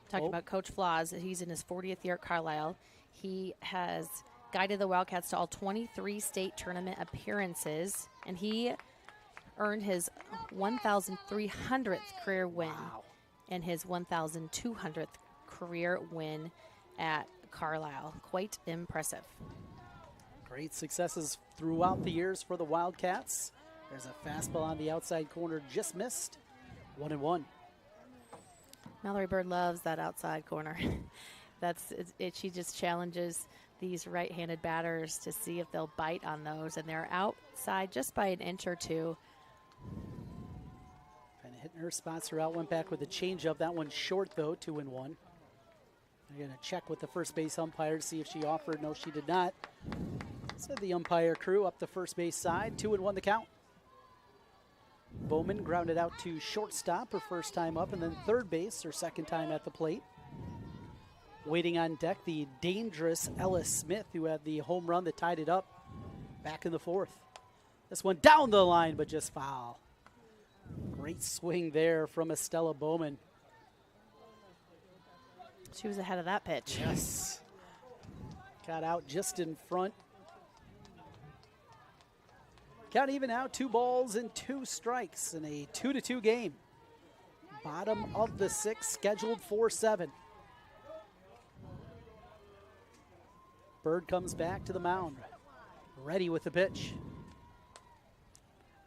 Talking about Coach Flaws, he's in his 40th year at Carlisle. He has guided the Wildcats to all 23 state tournament appearances, and he earned his 1,300th career win and his 1,200th career win at Carlisle. Quite impressive. Great successes throughout the years for the Wildcats. There's a fastball on the outside corner, just missed. 1-1. Mallory Bird loves that outside corner. That's it. She just challenges these right-handed batters to see if they'll bite on those, and they're outside just by an inch or two. Kind of hitting her spots. Her out went back with a changeup. That one's short though. 2-1. They're going to check with the first base umpire to see if she offered. No, she did not. Said the umpire crew up the first base side. 2-1 the count. Bowman grounded out to shortstop her first time up, and then third base her second time at the plate. Waiting on deck, the dangerous Ellis Smith, who had the home run that tied it up back in the fourth. This one down the line, but just foul. Great swing there from Estella Bowman. She was ahead of that pitch. Yes. Got out just in front. Count even out, 2 balls and 2 strikes in a 2-2 game. Bottom of the 6th, scheduled for 7. Bird comes back to the mound, ready with the pitch.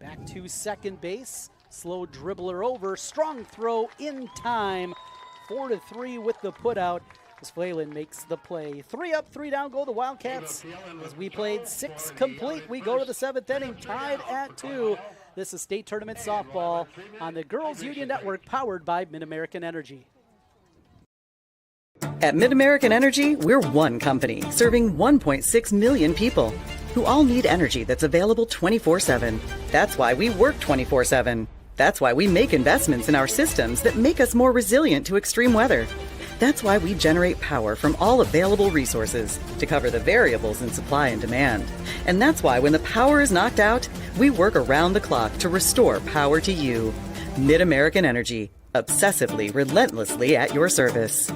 Back to second base, slow dribbler over, strong throw in time. 4-3 with the putout as Phelan makes the play. 3 up, 3 down go the Wildcats. As we played 6 complete, we go to the 7th inning, tied at 2. This is state tournament softball on the Girls Union Network, powered by Mid-American Energy. At Mid-American Energy, we're one company serving 1.6 million people who all need energy that's available 24/7. That's why we work 24/7. That's why we make investments in our systems that make us more resilient to extreme weather. That's why we generate power from all available resources to cover the variables in supply and demand. And that's why when the power is knocked out, we work around the clock to restore power to you. Mid-American Energy, obsessively, relentlessly at your service.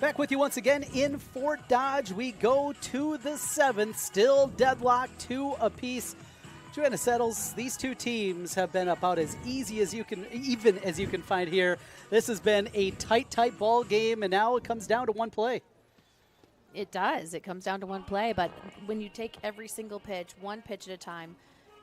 Back with you once again in Fort Dodge. We go to the 7th, still deadlocked 2 apiece. Joanna Settles, these two teams have been about as easy as you can, even as you can find here. This has been a tight ball game, and now it comes down to one play. It does. It comes down to one play, but when you take every single pitch, one pitch at a time,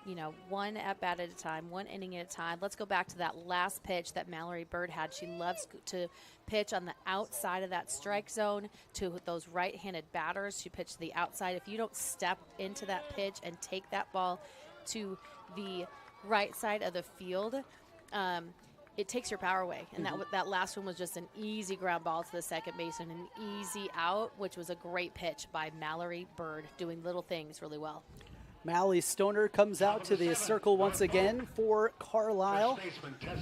you know, one at-bat at a time, one inning at a time. Let's go back to that last pitch that Mallory Bird had. She loves to pitch on the outside of that strike zone to those right-handed batters. She pitched to the outside. If you don't step into that pitch and take that ball to the right side of the field, it takes your power away. And that last one was just an easy ground ball to the second baseman, an easy out, which was a great pitch by Mallory Bird, doing little things really well. Mallory Stoner comes out to the circle once again for Carlisle.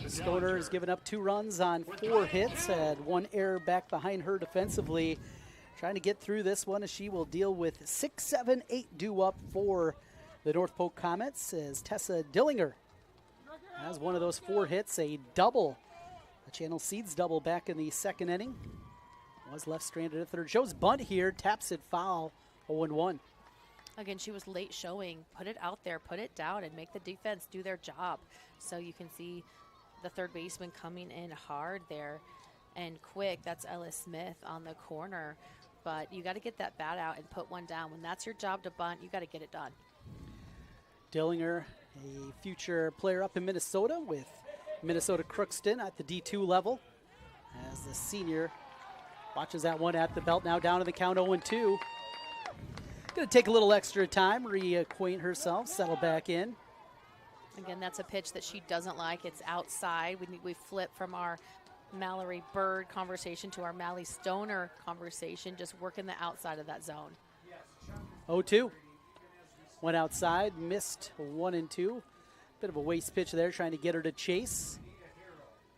Stoner has given up 2 runs on 4 hits, had 1 error back behind her defensively. Trying to get through this one as she will deal with 6, 7, 8 due up for the North Polk Comets as Tessa Dillinger has one of those 4 hits, a double, a Channel Seeds double back in the second inning. Was left stranded at third. Joe's bunt here, taps it foul, 0-1. Again, she was late showing. Put it out there, put it down, and make the defense do their job. So you can see the third baseman coming in hard there and quick. That's Ellis Smith on the corner. But you got to get that bat out and put one down. When that's your job to bunt, you got to get it done. Dillinger, a future player up in Minnesota with Minnesota Crookston at the D2 level. As the senior watches that one at the belt, now down to the count 0-2. Going to take a little extra time, reacquaint herself, settle back in. Again, that's a pitch that she doesn't like. It's outside. We flip from our Mallory Bird conversation to our Mallory Stoner conversation, just working the outside of that zone. 0-2. Went outside, missed 1-2. Bit of a waste pitch there, trying to get her to chase.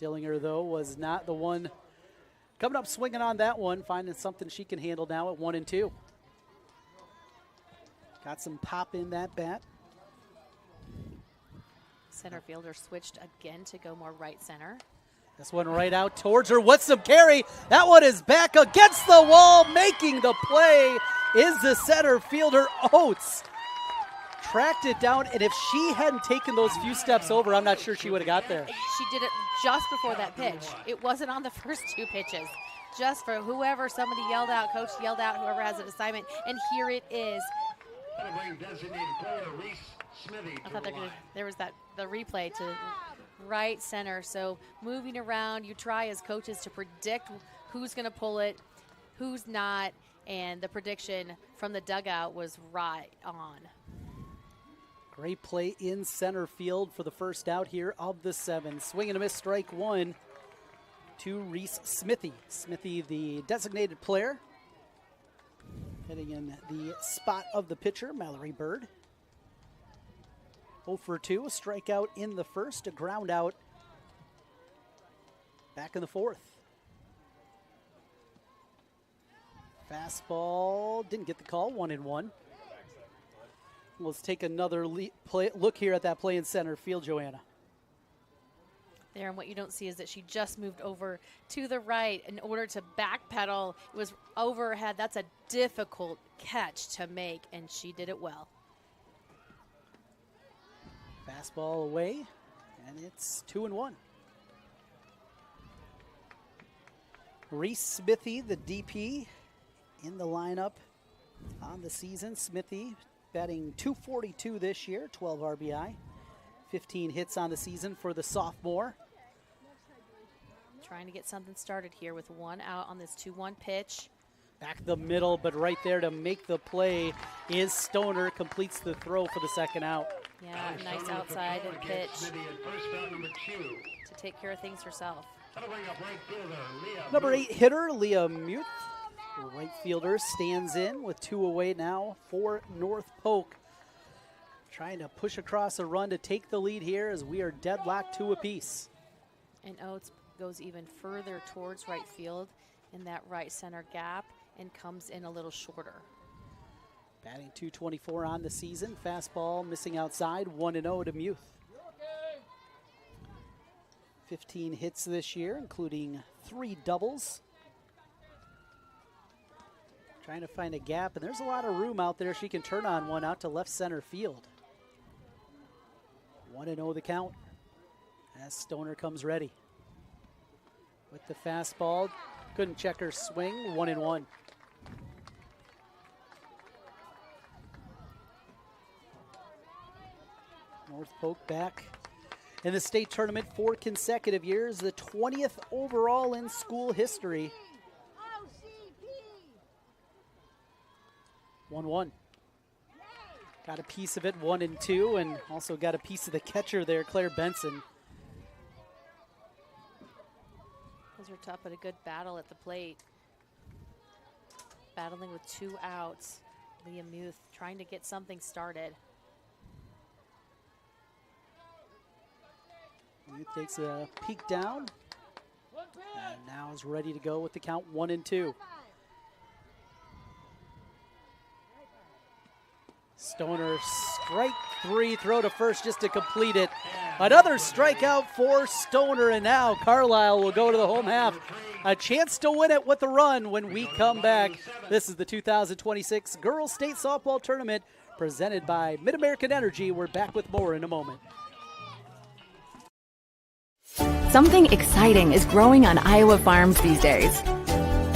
Dillinger, though, was not the one coming up swinging on that one, finding something she can handle now at 1-2. Got some pop in that bat. Center fielder switched again to go more right center. This one right out towards her. What's some carry? That one is back against the wall. Making the play is the center fielder, Oates. Tracked it down, and if she hadn't taken those few steps over, I'm not sure she would have got there. She did it just before that pitch. It wasn't on the first 2 pitches. Just for whoever, somebody yelled out, coach yelled out, whoever has an assignment, and here it is. I thought there was the replay to right center. So moving around, you try as coaches to predict who's going to pull it, who's not, and the prediction from the dugout was right on. Great play in center field for the first out here of the 7. Swing and a miss, strike 1 to Reese Smithy. Smithy, the designated player, hitting in the spot of the pitcher, Mallory Bird. 0-2, a strikeout in the first, a ground out back in the 4th. Fastball, didn't get the call, 1-1. Let's take another look here at that play in center field, Joanna. There, and what you don't see is that she just moved over to the right in order to backpedal. It was overhead. That's a difficult catch to make, and she did it well. Fastball away, and it's 2-1. Reese Smithy, the DP, in the lineup on the season. Smithy batting .242 this year, 12 RBI, 15 hits on the season for the sophomore. Trying to get something started here with 1 out on this 2-1 pitch. Back the middle, but right there to make the play is Stoner. Completes the throw for the second out. Yeah, nice outside pitch to take care of things herself. Number 8 hitter, Leah Muth. Right fielder stands in with 2 away now for North Polk. Trying to push across a run to take the lead here as we are deadlocked 2 apiece. And Oates goes even further towards right field in that right center gap and comes in a little shorter. Batting .224 on the season. Fastball missing outside, 1-0 to Muth. 15 hits this year, including 3 doubles. Trying to find a gap, and there's a lot of room out there. She can turn on one out to left center field. 1-0 the count as Stoner comes ready. With the fastball, couldn't check her swing, 1-1. North Polk back in the state tournament 4 consecutive years, the 20th overall in school history. 1-1. Got a piece of it, 1 and 2, and also got a piece of the catcher there, Claire Benson. Those are tough, but a good battle at the plate. Battling with 2 outs. Leah Muth trying to get something started. Muth takes a peek down, and now is ready to go with the count 1 and 2. Stoner strike 3, throw to first just to complete it. Another strikeout for Stoner, and now Carlisle will go to the home half. A chance to win it with a run when we come back. This is the 2026 Girls State Softball Tournament presented by Mid-American Energy. We're back with more in a moment. Something exciting is growing on Iowa farms these days.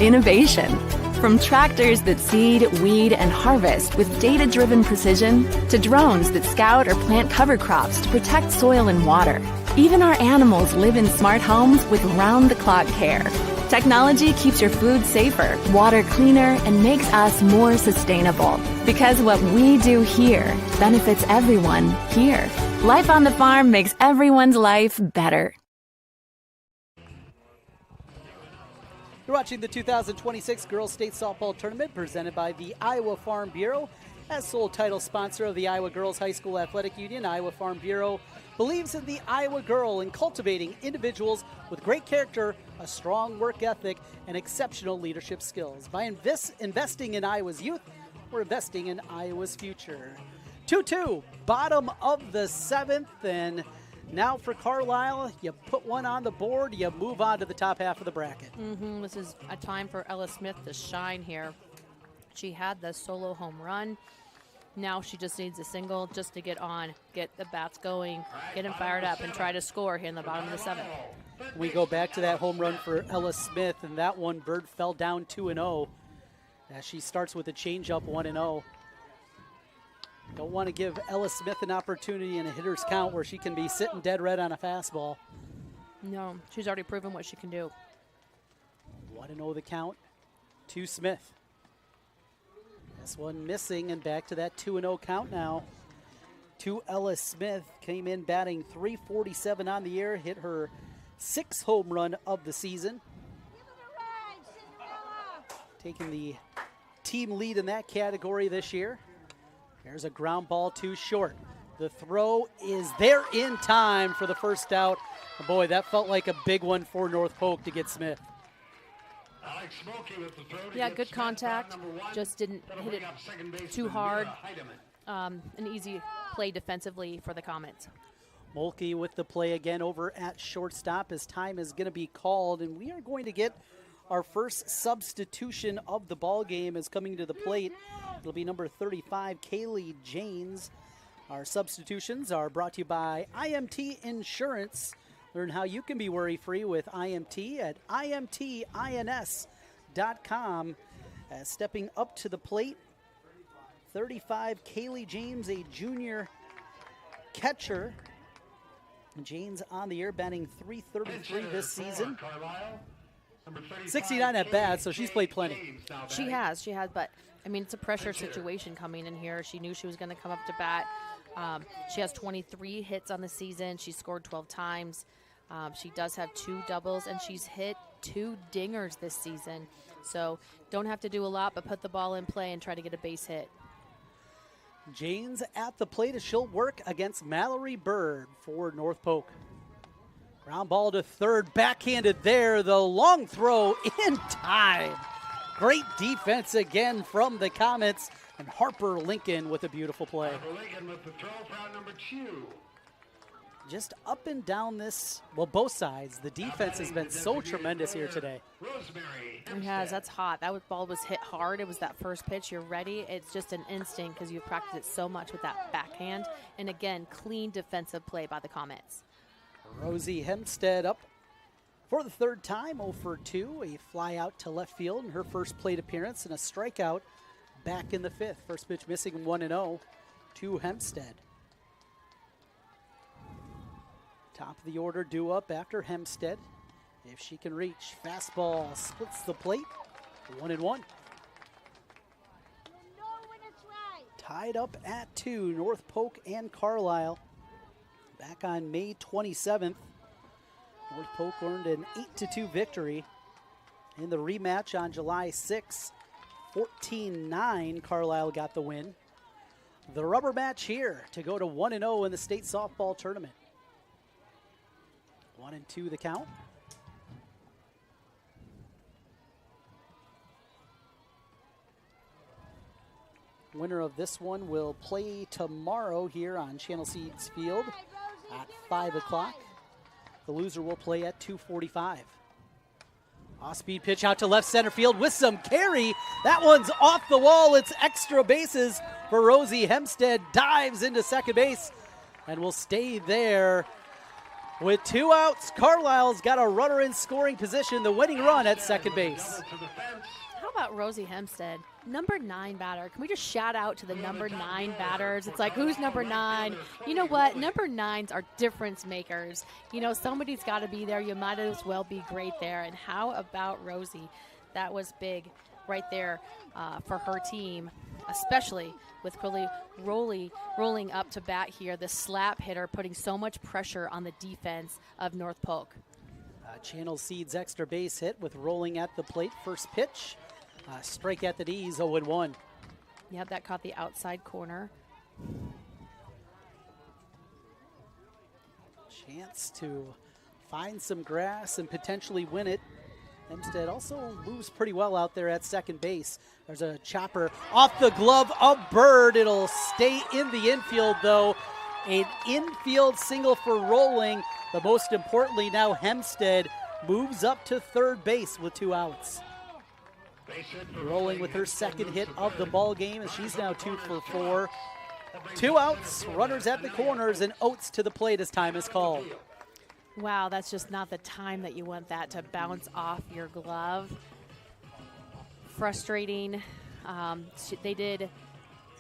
Innovation. From tractors that seed, weed, and harvest with data-driven precision to drones that scout or plant cover crops to protect soil and water. Even our animals live in smart homes with round-the-clock care. Technology keeps your food safer, water cleaner, and makes us more sustainable. Because what we do here benefits everyone here. Life on the farm makes everyone's life better. You're watching the 2026 Girls State Softball Tournament presented by the Iowa Farm Bureau. As sole title sponsor of the Iowa Girls High School Athletic Union, Iowa Farm Bureau believes in the Iowa girl and cultivating individuals with great character, a strong work ethic, and exceptional leadership skills. By investing in Iowa's youth, we're investing in Iowa's future. 2-2, bottom of the 7th, and now for Carlisle, you put one on the board, you move on to the top half of the bracket. This is a time for Ella Smith to shine here. She had the solo home run. Now she just needs a single just to get the bats going, get them fired up, and try to score here in the bottom of the 7th. We go back to that home run for Ella Smith, and that one, Bird fell down 2-0 as she starts with a changeup 1-0. Don't want to give Ella Smith an opportunity in a hitter's count where she can be sitting dead red on a fastball. No, she's already proven what she can do. 1-0 the count to Smith. This one missing, and back to that 2-0 count now. To Ella Smith, came in batting .347 on the year, hit her 6th home run of the season. Taking the team lead in that category this year. There's a ground ball too short. The throw is there in time for the first out. Oh boy, that felt like a big one for North Polk to get Smith. Yeah, good contact. Just didn't hit it too hard. An easy play defensively for the Comets. Mulkey with the play again over at shortstop as time is going to be called, and we are going to get our first substitution of the ball game is coming to the plate. It'll be number 35, Kaylee Janes. Our substitutions are brought to you by IMT Insurance. Learn how you can be worry-free with IMT at imtins.com. Stepping up to the plate, 35, Kaylee James, a junior catcher. James on the year, batting .333 this season. 69 at bat, so she's played plenty. She has, but I mean, it's a pressure situation coming in here. She knew she was going to come up to bat. She has 23 hits on the season. She scored 12 times. She does have 2 doubles, and she's hit 2 dingers this season. So don't have to do a lot, but put the ball in play and try to get a base hit. Janes at the plate as she'll work against Mallory Bird for North Polk. Ground ball to third, backhanded there. The long throw in time. Great defense again from the Comets, and Harper Lincoln with a beautiful play. Harper Lincoln with the throw for out number 2. just up and down this, well, both sides. The defense has been so tremendous here today. It has. That's hot. That ball was hit hard. It was that first pitch. You're ready. It's just an instinct because you've practiced it so much with that backhand. And again, clean defensive play by the Comets. Rosie Hempstead up for the third time, 0 for 2. A fly out to left field in her first plate appearance and a strikeout back in the fifth. First pitch missing 1-0 to Hempstead. Top of the order due up after Hempstead. If she can reach, fastball splits the plate. 1-1. Tied up at 2, North Polk and Carlisle. Back on May 27th, North Polk earned an 8-2 victory. In the rematch on July 6th, 14-9, Carlisle got the win. The rubber match here to go to 1-0 in the state softball tournament. 1-2 the count. Winner of this one will play tomorrow here on Channel Seeds Field at 5 o'clock. The loser will play at 2:45. Off-speed pitch out to left center field with some carry. That one's off the wall. It's extra bases for Rosie Hempstead. Dives into second base and will stay there. With 2 outs, Carlisle's got a runner in scoring position, the winning run at second base. How about Rosie Hempstead? Number 9 batter. Can we just shout out to the number 9 batters? It's like, who's number 9? You know what? Number 9s are difference makers. You know, somebody's got to be there. You might as well be great there. And how about Rosie? That was big right there for her team, especially with Crowley rolling up to bat here. The slap hitter putting so much pressure on the defense of North Polk. Channel Seeds extra base hit with rolling at the plate. First pitch. Strike at the knees, 0-1. Yep, that caught the outside corner. Chance to find some grass and potentially win it. Hempstead also moves pretty well out there at second base. There's a chopper off the glove of Bird. It'll stay in the infield, though. An infield single for rolling. But most importantly, now Hempstead moves up to third base with 2 outs. Rolling with her second hit of the ball game, and she's now 2 for 4. 2 outs, runners at the corners, and Oates to the plate as time is called. Wow, that's just not the time that you want that to bounce off your glove. Frustrating. They did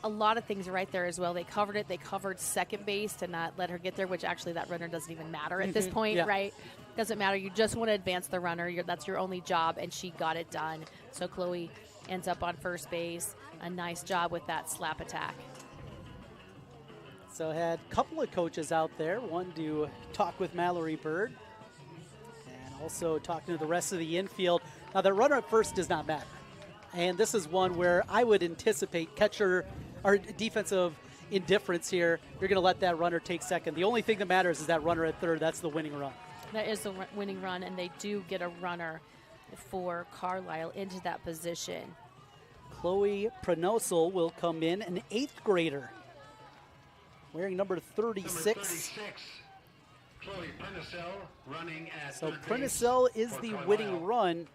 a lot of things right there as well. They covered it. They covered second base to not let her get there, which actually that runner doesn't even matter at this point, Yeah. right? Doesn't matter. You just want to advance the runner. That's your only job, and she got it done. So Chloe ends up on first base. A nice job with that slap attack. So had a couple of coaches out there, one to talk with Mallory Bird and also talking to the rest of the infield. Now the runner at first does not matter. And this is one where I would anticipate catcher or defensive indifference here. You're going to let that runner take second. The only thing that matters is that runner at third. That's the winning run. That is the winning run, and they do get a runner for Carlisle into that position. Chloe Pronosel will come in, an 8th grader, wearing number 36. Chloe Pronosel running at So third base Pronosel is for the Carlisle. winning run.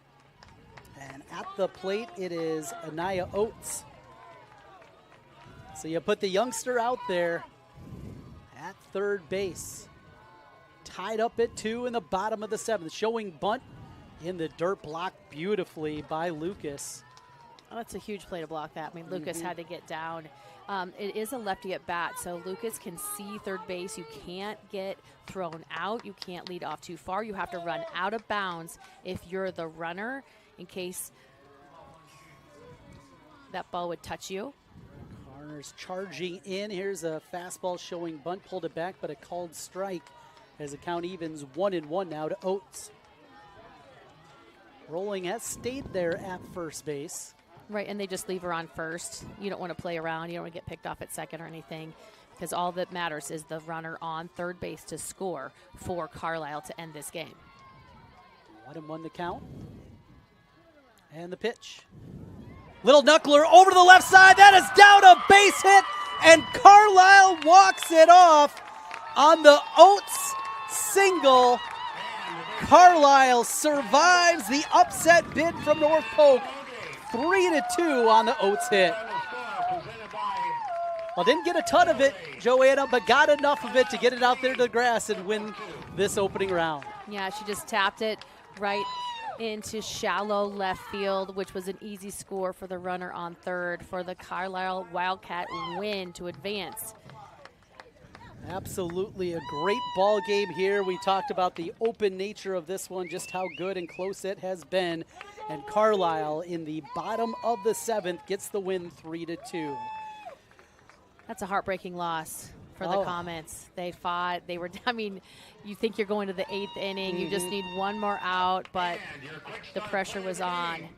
And at the plate, it is Anaya Oates. So you put the youngster out there at third base. Tied up at 2 in the bottom of the 7th. Showing bunt in the dirt, blocked beautifully by Lucas. Oh, that's a huge play to block that. I mean, Lucas had to get down. It is a lefty at bat, so Lucas can see third base. You can't get thrown out. You can't lead off too far. You have to run out of bounds if you're the runner in case that ball would touch you. Carter's charging in. Here's a fastball showing bunt, pulled it back, but a called strike as the count evens 1-1 now to Oates. Rolling has stayed there at first base. Right, and they just leave her on first. You don't want to play around. You don't want to get picked off at second or anything because all that matters is the runner on third base to score for Carlisle to end this game. 1-1 the count. And the pitch. Little knuckler over to the left side. That is down, a base hit, and Carlisle walks it off. on the Oates single. Carlisle survives the upset bid from North Polk. 3-2 on the Oates hit. Well, didn't get a ton of it, Joanna, but got enough of it to get it out there to the grass and win this opening round. Yeah, she just tapped it right into shallow left field, which was an easy score for the runner on third for the Carlisle Wildcat win to advance. Absolutely a great ball game here. We talked about the open nature of this one, just how good and close it has been. And Carlisle in the bottom of the seventh gets the win 3-2. That's a heartbreaking loss for the Comets. They fought. They were, I mean, you think you're going to the 8th inning. You just need one more out, but the pressure was on,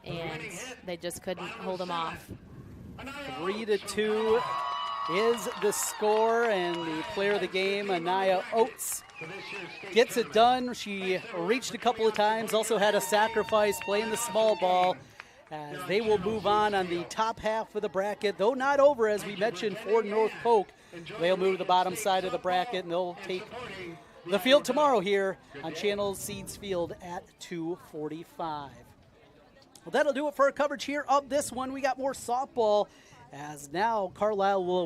and they just couldn't hold them off. 3-2 is the score, and the player of the game, Anaya Oates, gets it done. She reached a couple of times, also had a sacrifice playing the small ball, as they will move on the top half of the bracket, though not over, as we mentioned, for North Polk. They'll move to the bottom side of the bracket, and they'll take the field tomorrow here on Channel Seeds Field at 2:45. Well, that'll do it for our coverage here of this one. We got more softball, as now Carlisle will